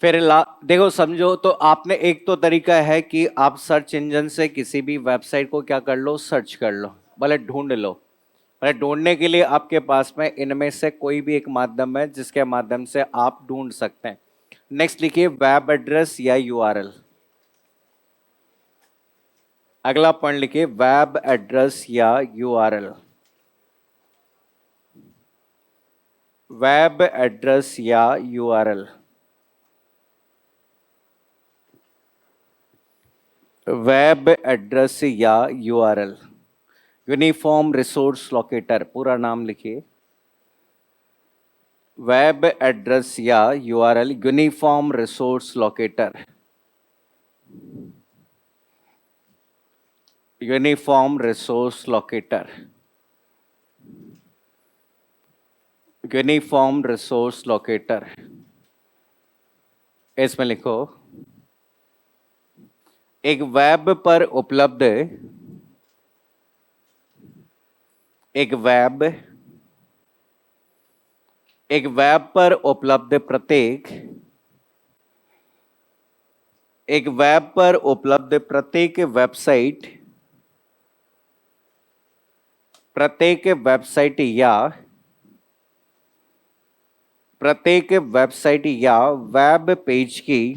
Speaker 1: फिर देखो समझो तो आपने एक तो तरीका है कि आप सर्च इंजन से किसी भी वेबसाइट को क्या कर लो सर्च कर लो भले ढूंढ लो। भले ढूंढने के लिए आपके पास में इनमें से कोई भी एक माध्यम है जिसके माध्यम से आप ढूंढ सकते हैं। नेक्स्ट लिखिए वेब एड्रेस या यूआरएल। अगला पॉइंट लिखिए वेब एड्रेस या यूआरएल। वेब एड्रेस या यूआरएल। वेब एड्रेस या यूआरएल। यूनिफॉर्म रिसोर्स लोकेटर पूरा नाम लिखिए वेब एड्रेस या URL, uniform resource locator, uniform resource locator, uniform resource locator. इसमें लिखो एक वेब पर उपलब्ध, एक वेब पर उपलब्ध प्रत्येक, एक वेब पर उपलब्ध प्रत्येक वेबसाइट, प्रत्येक वेबसाइट या प्रत्येक वेबसाइट या वेब पेज की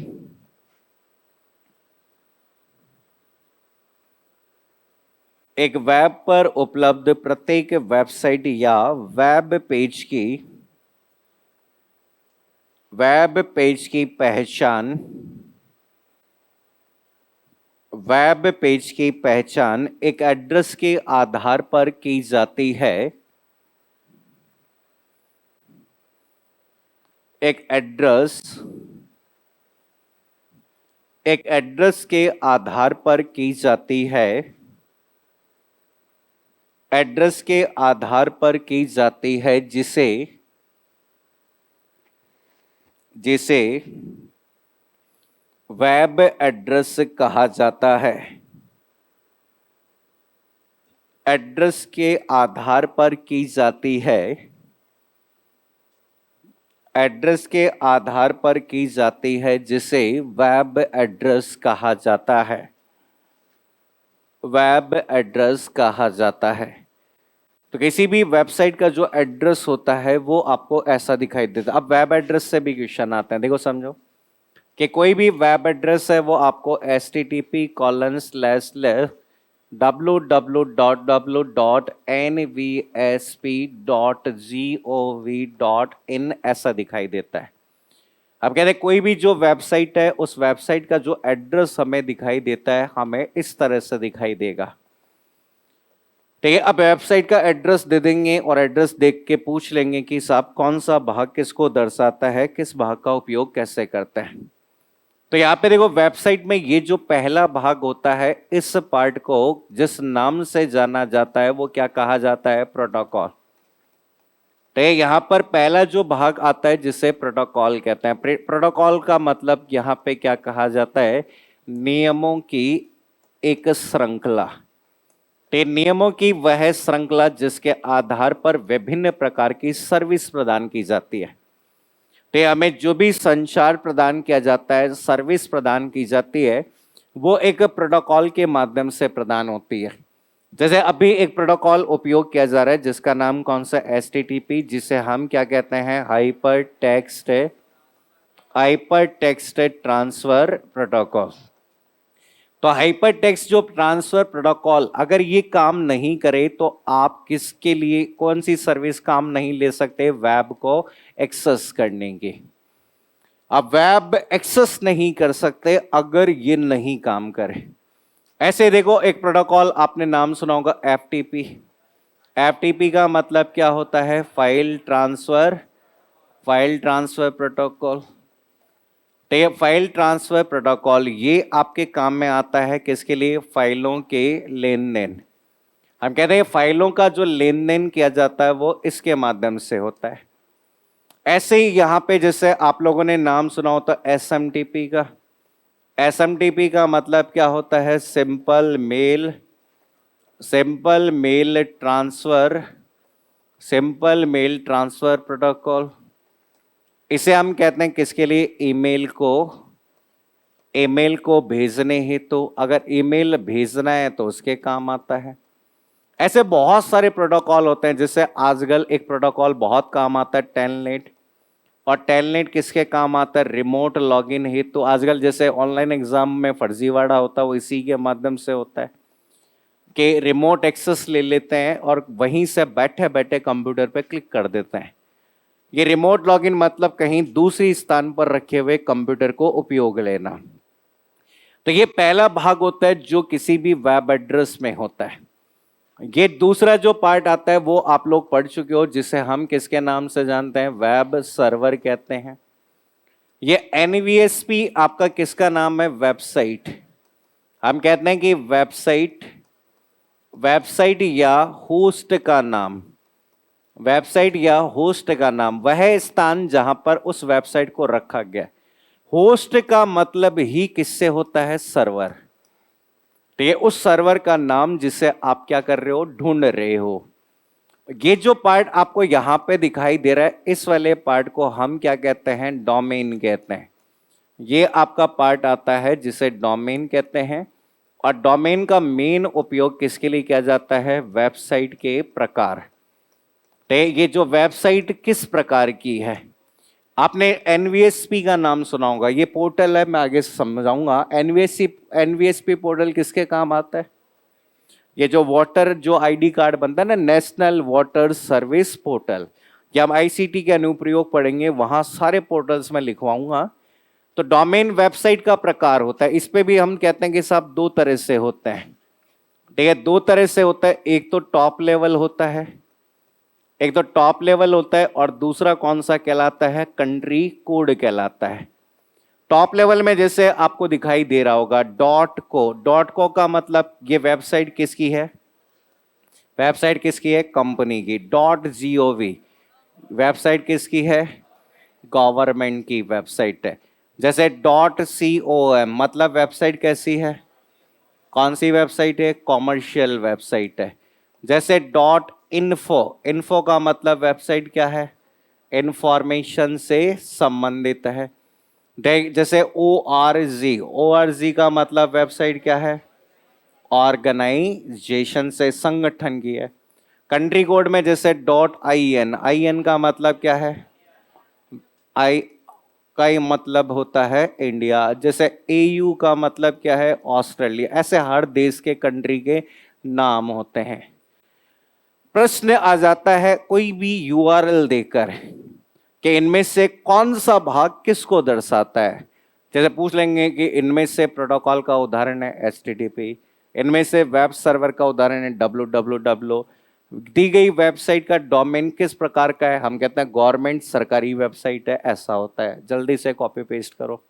Speaker 1: एक वेब पर उपलब्ध प्रत्येक वेबसाइट या वेब पेज की पहचान, वेब पेज की पहचान एक एड्रेस के आधार पर की जाती है, एक एड्रेस के आधार पर की जाती है, एड्रेस के आधार पर की जाती है जिसे वेब एड्रेस कहा जाता है। एड्रेस के आधार पर की जाती है, एड्रेस के आधार पर की जाती है जिसे वेब एड्रेस कहा जाता है, वेब एड्रेस कहा जाता है। तो किसी भी वेबसाइट का जो एड्रेस होता है वो आपको ऐसा दिखाई देता है। अब वेब एड्रेस से भी क्वेश्चन आते हैं, देखो समझो कि कोई भी वेब एड्रेस है वो आपको http://www.nvsp.gov.in ऐसा दिखाई देता है। अब कहते हैं कोई भी जो वेबसाइट है उस वेबसाइट का जो एड्रेस हमें दिखाई देता है हमें इस तरह से दिखाई देगा। ठीक है, अब वेबसाइट का एड्रेस दे देंगे और एड्रेस देख के पूछ लेंगे कि साहब कौन सा भाग किसको दर्शाता है, किस भाग का उपयोग कैसे करते हैं। तो यहां पे देखो वेबसाइट में ये जो पहला भाग होता है इस पार्ट को जिस नाम से जाना जाता है वो क्या कहा जाता है, प्रोटोकॉल। तो यहां पर पहला जो भाग आता है जिसे प्रोटोकॉल कहते हैं। प्रोटोकॉल का मतलब यहां पे क्या कहा जाता है, नियमों की एक श्रृंखला। नियमों की वह श्रृंखला जिसके आधार पर विभिन्न प्रकार की सर्विस प्रदान की जाती है। तो हमें जो भी संचार प्रदान किया जाता है, सर्विस प्रदान की जाती है, वो एक प्रोटोकॉल के माध्यम से प्रदान होती है। जैसे अभी एक प्रोटोकॉल उपयोग किया जा रहा है जिसका नाम कौन सा, HTTP, जिसे हम क्या कहते हैं, हाइपर टेक्स्ट ट्रांसफर प्रोटोकॉल। तो हाइपर टेक्स्ट जो ट्रांसफर प्रोटोकॉल अगर ये काम नहीं करे तो आप किसके लिए कौन सी सर्विस काम नहीं ले सकते, वेब को एक्सेस करने की। अब वेब एक्सेस नहीं कर सकते अगर ये नहीं काम करे। ऐसे देखो एक प्रोटोकॉल आपने नाम सुना होगा, FTP। FTP का मतलब क्या होता है, फाइल ट्रांसफर प्रोटोकॉल। तो ये फाइल ट्रांसफर प्रोटोकॉल ये आपके काम में आता है किसके लिए, फाइलों के लेन देन। हम कहते हैं फाइलों का जो लेन देन किया जाता है वो इसके माध्यम से होता है। ऐसे ही यहां पे जैसे आप लोगों ने नाम सुना हो तो SMTP का। SMTP का मतलब क्या होता है, सिंपल मेल ट्रांसफर प्रोटोकॉल। इसे हम कहते हैं किसके लिए, ईमेल को भेजने हेतु, तो अगर ईमेल भेजना है तो उसके काम आता है। ऐसे बहुत सारे प्रोटोकॉल होते हैं, जैसे आजकल एक प्रोटोकॉल बहुत काम आता है, टेलनेट। और टेलनेट किसके काम आता है, रिमोट लॉगिन हेतु। तो आजकल जैसे ऑनलाइन एग्जाम में फर्जीवाड़ा होता है वो इसी के माध्यम से होता है कि रिमोट एक्सेस ले लेते हैं और वहीं से बैठे बैठे कंप्यूटर पे क्लिक कर देते हैं। ये रिमोट लॉगिन मतलब कहीं दूसरी स्थान पर रखे हुए कंप्यूटर को उपयोग लेना। तो ये पहला भाग होता है जो किसी भी वेब एड्रेस में होता है। ये दूसरा जो पार्ट आता है वो आप लोग पढ़ चुके हो, जिसे हम किसके नाम से जानते हैं, वेब सर्वर कहते हैं। ये एनवीएसपी आपका किसका नाम है, वेबसाइट। हम कहते हैं कि वेबसाइट, वेबसाइट या होस्ट का नाम, वेबसाइट या होस्ट का नाम वह स्थान जहां पर उस वेबसाइट को रखा गया। होस्ट का मतलब ही किससे होता है, सर्वर। तो ये उस सर्वर का नाम जिसे आप क्या कर रहे हो, ढूंढ रहे हो। ये जो पार्ट आपको यहां पे दिखाई दे रहा है, इस वाले पार्ट को हम क्या कहते हैं, डोमेन कहते हैं। ये आपका पार्ट आता है जिसे डोमेन कहते हैं। और डोमेन का मेन उपयोग किसके लिए किया जाता है, वेबसाइट के प्रकार। तो ये जो वेबसाइट किस प्रकार की है, आपने एनवीएसपी का नाम सुना होगा, ये पोर्टल है, मैं आगे समझाऊंगा। एनवीएसपी पोर्टल किसके काम आता है, ये जो वाटर जो आईडी कार्ड बनता है ना, नेशनल वाटर सर्विस पोर्टल, ये हम आईसीटी के अनुप्रयोग पढ़ेंगे, वहां सारे पोर्टल्स में लिखवाऊंगा। तो डोमेन वेबसाइट का प्रकार होता है। इस पे भी हम कहते हैं कि साहब दो तरह से होते हैं। ठीक है, दो तरह से होता है। एक तो टॉप लेवल होता है, एक तो टॉप लेवल होता है, और दूसरा कौन सा कहलाता है, कंट्री कोड कहलाता है। टॉप लेवल में जैसे आपको दिखाई दे रहा होगा डॉट को का मतलब ये वेबसाइट किसकी है, वेबसाइट किसकी है, कंपनी की। .gov वेबसाइट किसकी है, गवर्नमेंट की वेबसाइट है। जैसे .com मतलब वेबसाइट कैसी है, कौन सी वेबसाइट है, कॉमर्शियल वेबसाइट है। जैसे .info, इन्फो का मतलब वेबसाइट क्या है, इंफॉर्मेशन से संबंधित है। जैसे ORG का मतलब वेबसाइट क्या है, ऑर्गेनाइजेशन से, संगठन की है। कंट्री कोड में जैसे .in का मतलब क्या है, आई का ही मतलब होता है इंडिया। जैसे AU का मतलब क्या है, ऑस्ट्रेलिया। ऐसे हर देश के कंट्री के नाम होते हैं। प्रश्न आ जाता है कोई भी URL देकर कि इनमें से कौन सा भाग किसको दर्शाता है। जैसे पूछ लेंगे कि इनमें से प्रोटोकॉल का उदाहरण है HTTP, इनमें से वेब सर्वर का उदाहरण है www। दी गई वेबसाइट का डोमेन किस प्रकार का है, हम कहते हैं गवर्नमेंट सरकारी वेबसाइट है, ऐसा होता है। जल्दी से कॉपी पेस्ट करो।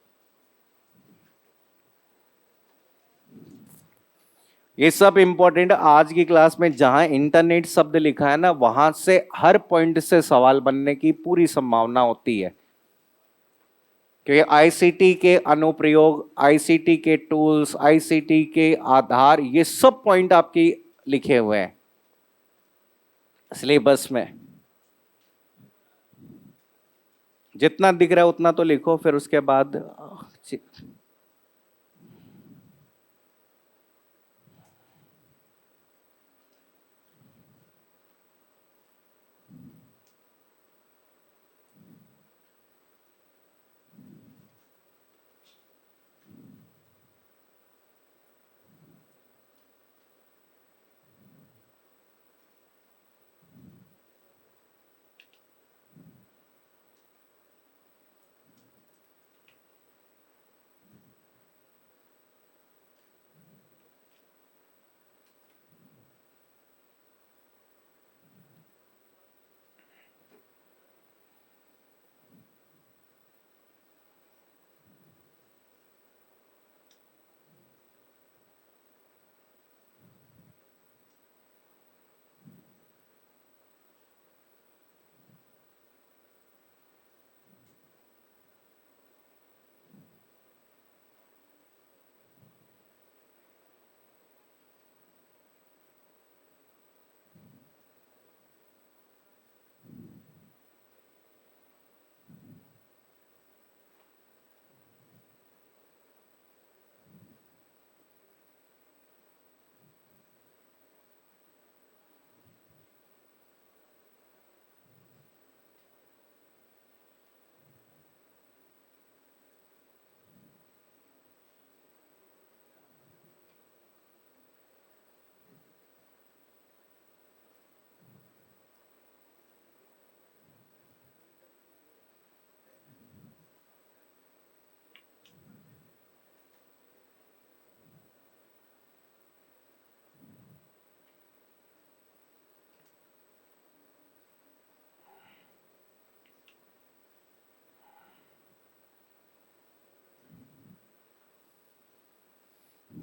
Speaker 1: ये सब इंपॉर्टेंट। आज की क्लास में जहां इंटरनेट शब्द लिखा है ना, वहां से हर पॉइंट से सवाल बनने की पूरी संभावना होती है, क्योंकि आईसीटी के अनुप्रयोग, आईसीटी के टूल्स, आईसीटी के आधार, ये सब पॉइंट आपकी लिखे हुए हैं सिलेबस में। जितना दिख रहा है उतना तो लिखो, फिर उसके बाद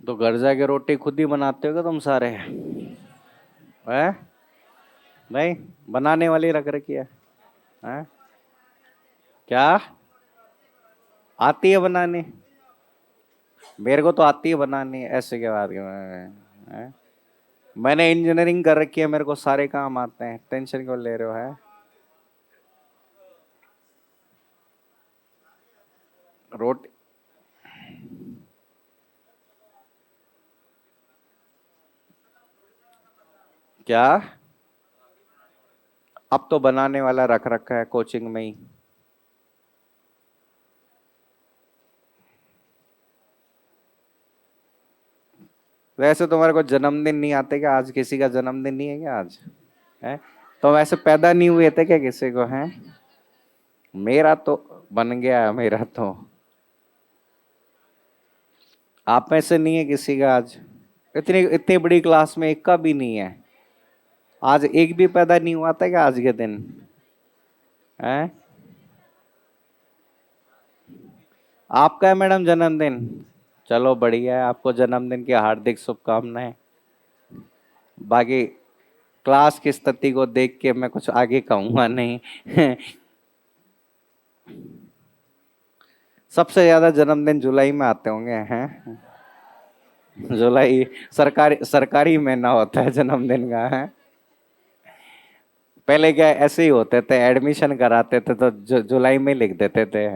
Speaker 1: तो घर जाके रोटी खुद ही बनाते हो क्या तुम सारे? है? नहीं, बनाने वाली रख रखी है? क्या आती है बनानी? मेरे को तो आती है बनानी, ऐसे क्या बात है? मैंने इंजीनियरिंग कर रखी है, मेरे को सारे काम आते हैं, टेंशन क्यों ले रहे हो? है रोटी क्या? अब तो बनाने वाला रख रखा है कोचिंग में ही। वैसे तुम्हारे को जन्मदिन नहीं आते क्या? आज किसी का जन्मदिन नहीं है क्या आज? है? तो वैसे पैदा नहीं हुए थे क्या किसी को? है? मेरा तो बन गया है, मेरा तो। आप में से नहीं है किसी का आज? इतनी इतनी बड़ी क्लास में एक का भी नहीं है। आज एक भी पैदा नहीं हुआ था क्या आज के दिन? है? आपका है मैडम जन्मदिन? चलो बढ़िया है, आपको जन्मदिन की हार्दिक शुभकामनाएं। बाकी क्लास की स्थिति को देख के मैं कुछ आगे कहूंगा नहीं। सबसे ज्यादा जन्मदिन जुलाई में आते होंगे हैं? जुलाई सरकारी सरकारी महीना होता है जन्मदिन का। है? पहले क्या ऐसे ही होते थे, एडमिशन कराते थे तो जुलाई में लिख देते थे।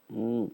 Speaker 1: हम्म।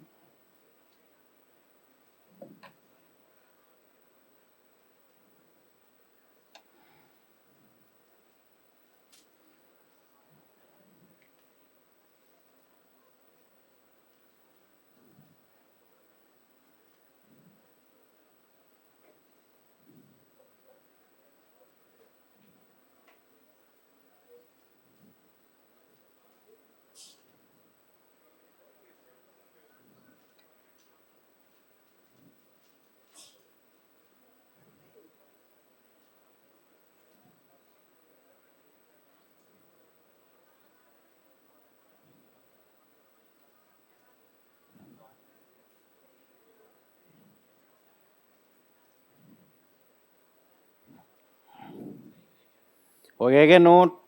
Speaker 1: हो गया क्या नोट?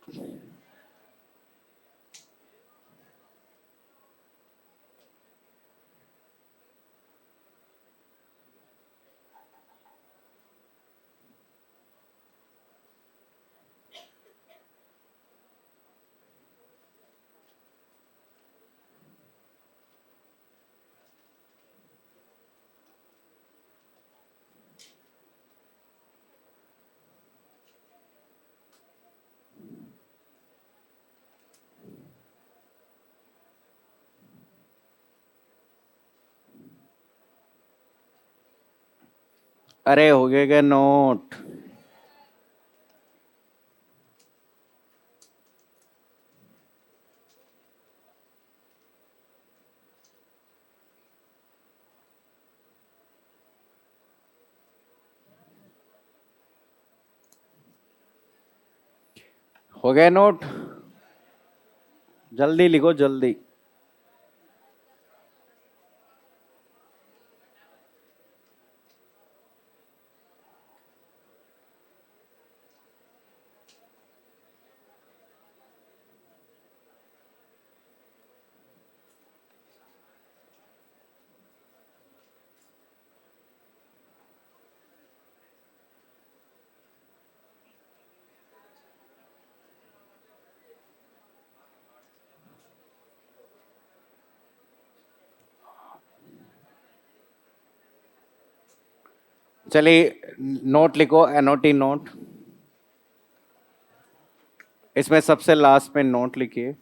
Speaker 1: अरे हो गया क्या नोट? हो गया नोट? जल्दी लिखो जल्दी। चलिए नोट लिखो, एनओटी नोट। इसमें सबसे लास्ट में नोट लिखिए।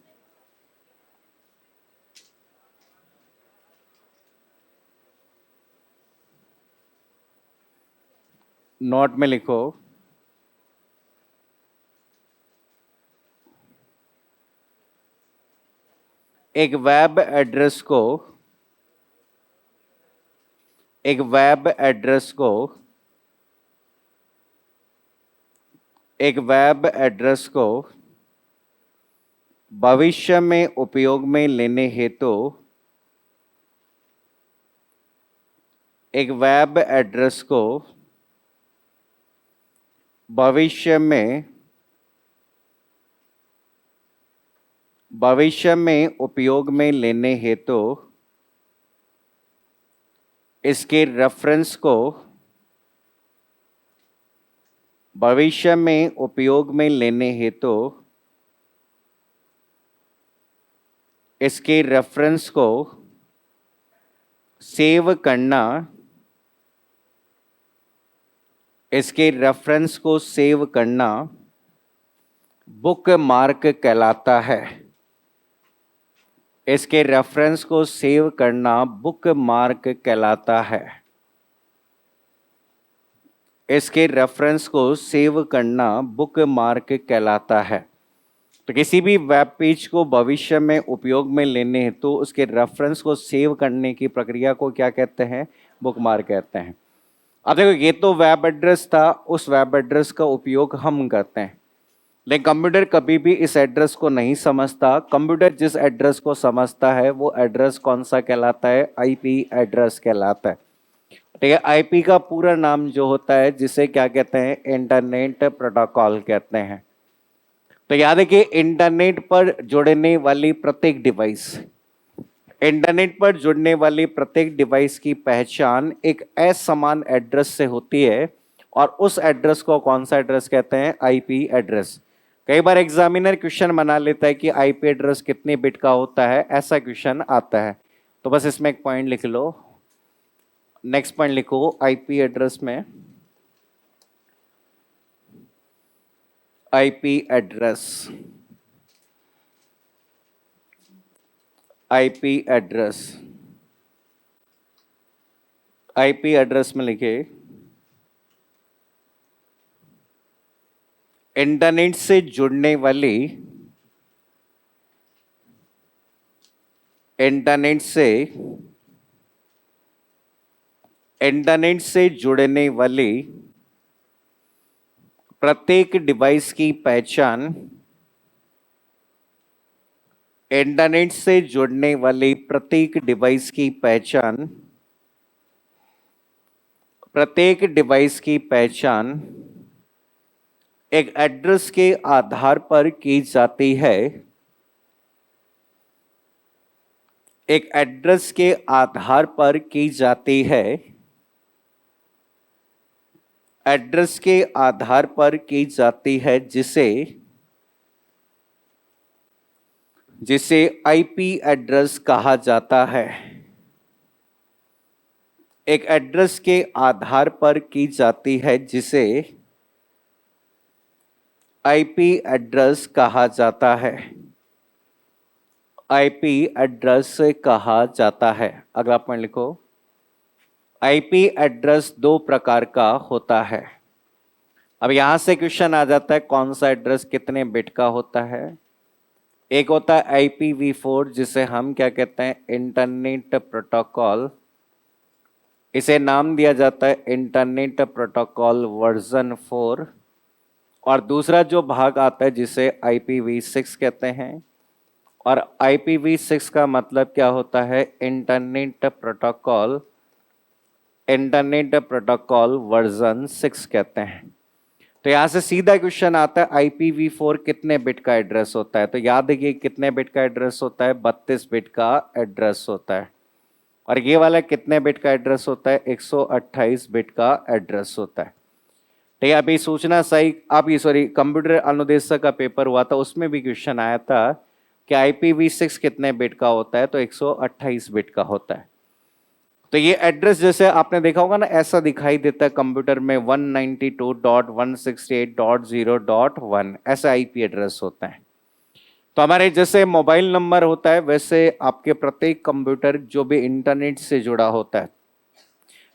Speaker 1: नोट में लिखो एक वेब एड्रेस को एक वेब एड्रेस को एक वेब एड्रेस को भविष्य में उपयोग में लेने हेतु एक वेब एड्रेस को भविष्य में उपयोग में लेने हेतु इसके रेफरेंस को भविष्य में उपयोग में लेने हेतु इसके रेफरेंस को सेव करना इसके रेफरेंस को सेव करना बुक मार्क कहलाता है। इसके रेफरेंस को सेव करना बुक मार्क कहलाता है। इसके रेफरेंस को सेव करना बुक मार्क कहलाता है। तो किसी भी वेब पेज को भविष्य में उपयोग में लेने हेतु तो उसके रेफरेंस को सेव करने की प्रक्रिया को क्या कहते हैं? बुक मार्क कहते हैं। अब देखो, ये तो वेब एड्रेस था, उस वेब एड्रेस का उपयोग हम करते हैं, लेकिन कंप्यूटर कभी भी इस एड्रेस को नहीं समझता। कंप्यूटर जिस एड्रेस को समझता है वो एड्रेस कौन सा कहलाता है? आईपी एड्रेस कहलाता है। ठीक है, आईपी का पूरा नाम जो होता है जिसे क्या कहते हैं? इंटरनेट प्रोटोकॉल कहते हैं। तो याद है कि इंटरनेट पर जुड़ने वाली प्रत्येक डिवाइस इंटरनेट पर जुड़ने वाली प्रत्येक डिवाइस की पहचान एक असमान एड्रेस से होती है, और उस एड्रेस को कौन सा एड्रेस कहते हैं? IP address. कई बार एग्जामिनर क्वेश्चन बना लेता है कि आईपी एड्रेस कितने बिट का होता है, ऐसा क्वेश्चन आता है। तो बस इसमें एक पॉइंट लिख लो, नेक्स्ट पॉइंट लिखो। आईपी एड्रेस में IP address IP address IP address में लिखे इंटरनेट से जुड़ने वाली इंटरनेट से जुड़ने वाली प्रत्येक डिवाइस की पहचान इंटरनेट से जुड़ने वाली प्रत्येक डिवाइस की पहचान एक एड्रेस के आधार पर की जाती है। एक एड्रेस के आधार पर की जाती है। एड्रेस के आधार पर की जाती है जिसे आईपी एड्रेस कहा जाता है। एक एड्रेस के आधार पर की जाती है जिसे आईपी एड्रेस कहा जाता है। आईपी एड्रेस कहा जाता है। अगला पॉइंट लिखो। आईपी एड्रेस दो प्रकार का होता है। अब यहां से क्वेश्चन आ जाता है कौन सा एड्रेस कितने बिट का होता है। एक होता है IPv4 जिसे हम क्या कहते हैं? Internet protocol. इसे नाम दिया जाता है इंटरनेट प्रोटोकॉल वर्जन 4। और दूसरा जो भाग आता है जिसे IPv6 कहते हैं, और IPv6 का मतलब क्या होता है? इंटरनेट प्रोटोकॉल वर्जन 6 कहते हैं। तो यहां से सीधा क्वेश्चन आता है IPv4 कितने बिट का एड्रेस होता है? तो याद है कि कितने बिट का एड्रेस होता है? 32 बिट का एड्रेस होता है। और ये वाला कितने बिट का एड्रेस होता है? 128 बिट का एड्रेस होता है। ठीक है, अभी सूचना सही कंप्यूटर अनुदेशक का पेपर हुआ था, उसमें भी क्वेश्चन आया था कि IPv6 कितने बिट का होता है? तो 128 बिट का होता है। तो ये एड्रेस जैसे आपने देखा होगा ना, ऐसा दिखाई देता है कंप्यूटर में 192.168.0.1 ऐसा आईपी एड्रेस होता है। तो हमारे जैसे मोबाइल नंबर होता है, वैसे आपके प्रत्येक कंप्यूटर जो भी इंटरनेट से जुड़ा होता है,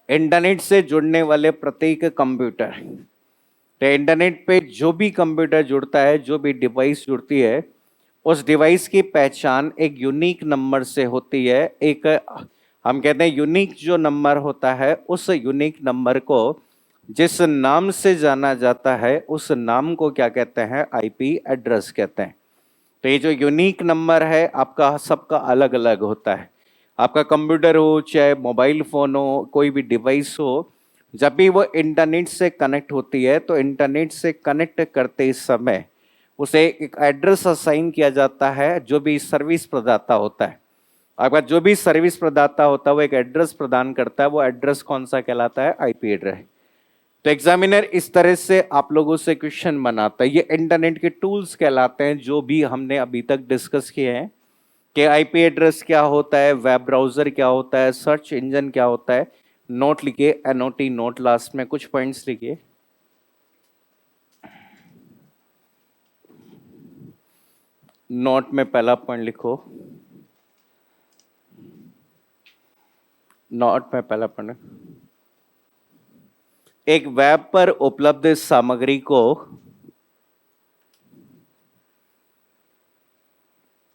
Speaker 1: इंटरनेट से जुड़ने वाले प्रत्येक कंप्यूटर, तो इंटरनेट पे जो भी कंप्यूटर जुड़ता है, जो भी डिवाइस जुड़ती है, उस डिवाइस की पहचान एक यूनिक नंबर से होती है। एक हम कहते हैं यूनिक जो नंबर होता है, उस यूनिक नंबर को जिस नाम से जाना जाता है, उस नाम को क्या कहते हैं? आईपी एड्रेस कहते हैं। तो ये जो यूनिक नंबर है आपका, सबका अलग अलग होता है। आपका कंप्यूटर हो चाहे मोबाइल फोन हो, कोई भी डिवाइस हो, जब भी वो इंटरनेट से कनेक्ट होती है, तो इंटरनेट से कनेक्ट करते समय उसे एक एड्रेस असाइन किया जाता है। जो भी सर्विस प्रदाता होता है, आपका जो भी सर्विस प्रदाता होता है, वो एक एड्रेस प्रदान करता है। वो एड्रेस कौन सा कहलाता है? IP address. तो एग्जामिनर इस तरह से आप लोगों से क्वेश्चन बनाता है। ये इंटरनेट के टूल्स कहलाते हैं, जो भी हमने अभी तक डिस्कस किए हैं कि आईपी एड्रेस क्या होता है, वेब ब्राउजर क्या होता है, सर्च इंजन क्या होता है। नोट लिखिए, एनओटी नोट, लास्ट में कुछ पॉइंट्स लिखिए। नोट में पहला पॉइंट लिखो। नोट में पहला पॉइंट, एक वेब पर उपलब्ध सामग्री को,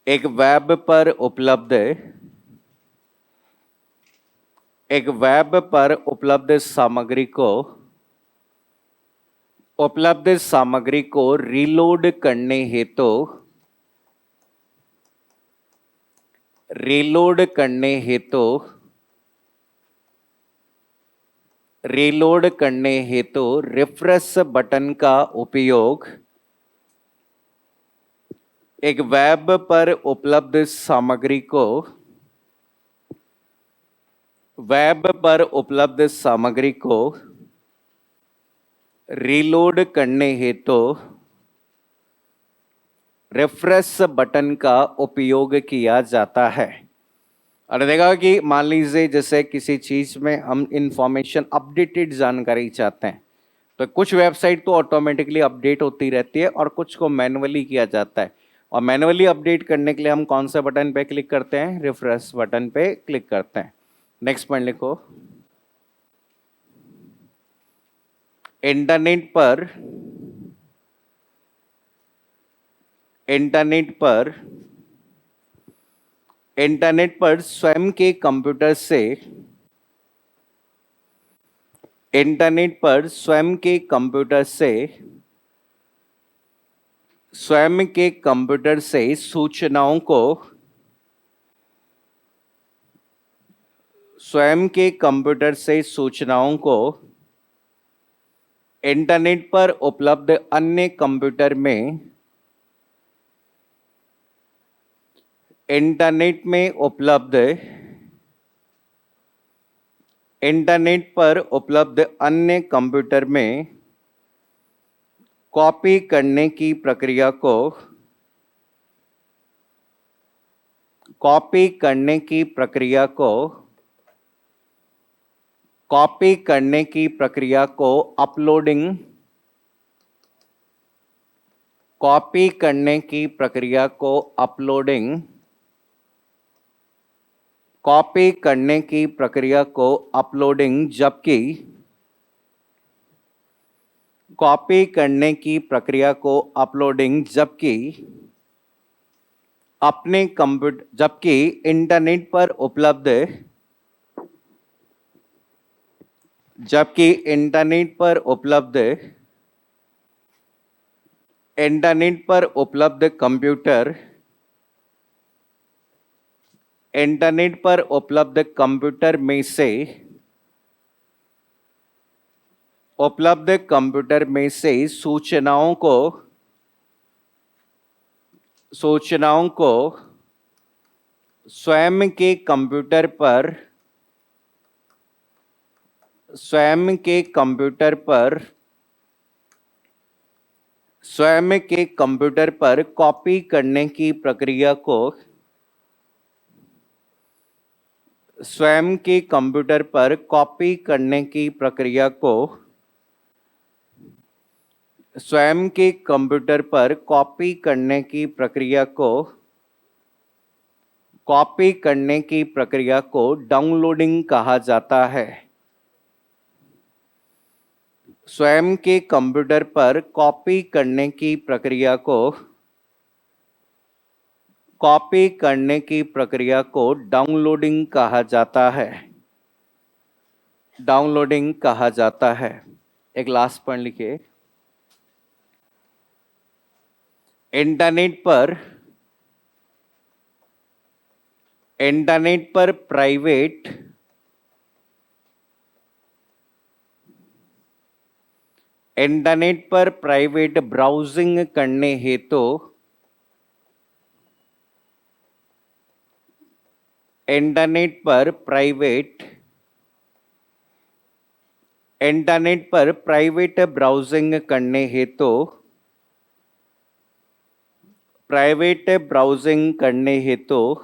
Speaker 1: एक वेब पर उपलब्ध, एक वेब पर उपलब्ध सामग्री को, उपलब्ध सामग्री को रीलोड करने हेतु, रीलोड करने हेतु, रीलोड करने हेतु रिफ्रेश बटन का उपयोग, एक वेब पर उपलब्ध सामग्री को, वेब पर उपलब्ध सामग्री को रीलोड करने हेतु रिफ्रेश बटन का उपयोग किया जाता है। और देखा कि मान लीजिए जैसे किसी चीज में हम इंफॉर्मेशन, अपडेटेड जानकारी चाहते हैं, तो कुछ वेबसाइट तो ऑटोमेटिकली अपडेट होती रहती है और कुछ को मैनुअली किया जाता है। और मैनुअली अपडेट करने के लिए हम कौन से बटन पे क्लिक करते हैं? रिफ्रेश बटन पे क्लिक करते हैं। नेक्स्ट पॉइंट लिखो। इंटरनेट पर, इंटरनेट पर, इंटरनेट पर स्वयं के कंप्यूटर से, इंटरनेट पर स्वयं के कंप्यूटर से, स्वयं के कंप्यूटर से सूचनाओं को, स्वयं के कंप्यूटर से सूचनाओं को इंटरनेट पर उपलब्ध अन्य कंप्यूटर में, इंटरनेट में उपलब्ध, इंटरनेट पर उपलब्ध अन्य कंप्यूटर में कॉपी करने की प्रक्रिया को, कॉपी करने की प्रक्रिया को, कॉपी करने की प्रक्रिया को अपलोडिंग, कॉपी करने की प्रक्रिया को अपलोडिंग, कॉपी करने की प्रक्रिया को अपलोडिंग, जबकि कॉपी करने की प्रक्रिया को अपलोडिंग, जबकि अपने कंप्यूटर, जबकि इंटरनेट पर उपलब्ध, जबकि इंटरनेट पर उपलब्ध, इंटरनेट पर उपलब्ध कंप्यूटर, इंटरनेट पर उपलब्ध कंप्यूटर में से, उपलब्ध कंप्यूटर में से सूचनाओं को, सूचनाओं को स्वयं के कंप्यूटर पर, स्वयं के कंप्यूटर पर, स्वयं के कंप्यूटर पर कॉपी करने की प्रक्रिया को, स्वयं के कंप्यूटर पर कॉपी करने की प्रक्रिया को स्वयं के कंप्यूटर पर कॉपी करने की प्रक्रिया को डाउनलोडिंग कहा जाता है। स्वयं के कंप्यूटर पर कॉपी करने की प्रक्रिया को डाउनलोडिंग कहा जाता है। डाउनलोडिंग कहा जाता है। एक लास्ट पॉइंट लिखिए। इंटरनेट पर प्राइवेट ब्राउजिंग करने हेतु इंटरनेट पर प्राइवेट ब्राउजिंग करने हेतु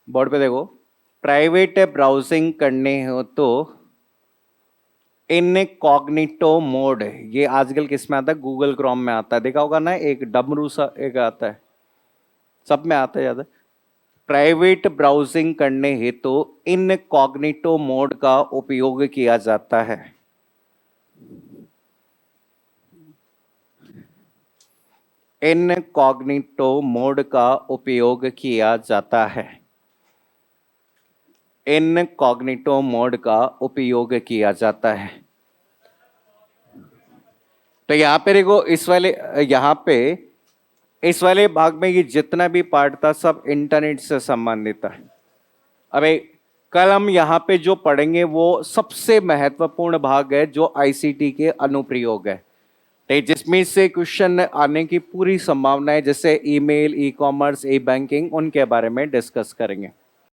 Speaker 1: बोर्ड पे देखो, प्राइवेट ब्राउजिंग करने हेतु इनकॉग्निटो मोड, ये आजकल किस में आता है? गूगल क्रोम में आता है, देखा होगा ना, एक डमरू सा एक आता है, सब में आता है ज्यादा। प्राइवेट ब्राउजिंग करने हेतु इनकॉग्निटो मोड का उपयोग किया जाता है। इनकॉग्निटो मोड का उपयोग किया जाता है। इनकॉग्निटो मोड का उपयोग किया जाता है। तो यहां पे देखो, इस वाले भाग में ये जितना भी पार्ट था सब इंटरनेट से संबंधित है। अबे कल हम यहाँ पे जो पढ़ेंगे वो सबसे महत्वपूर्ण भाग है, जो आईसीटी के अनुप्रयोग है, जिसमें से क्वेश्चन आने की पूरी संभावना है, जैसे ईमेल, ई कॉमर्स, ई बैंकिंग, उनके बारे में डिस्कस करेंगे।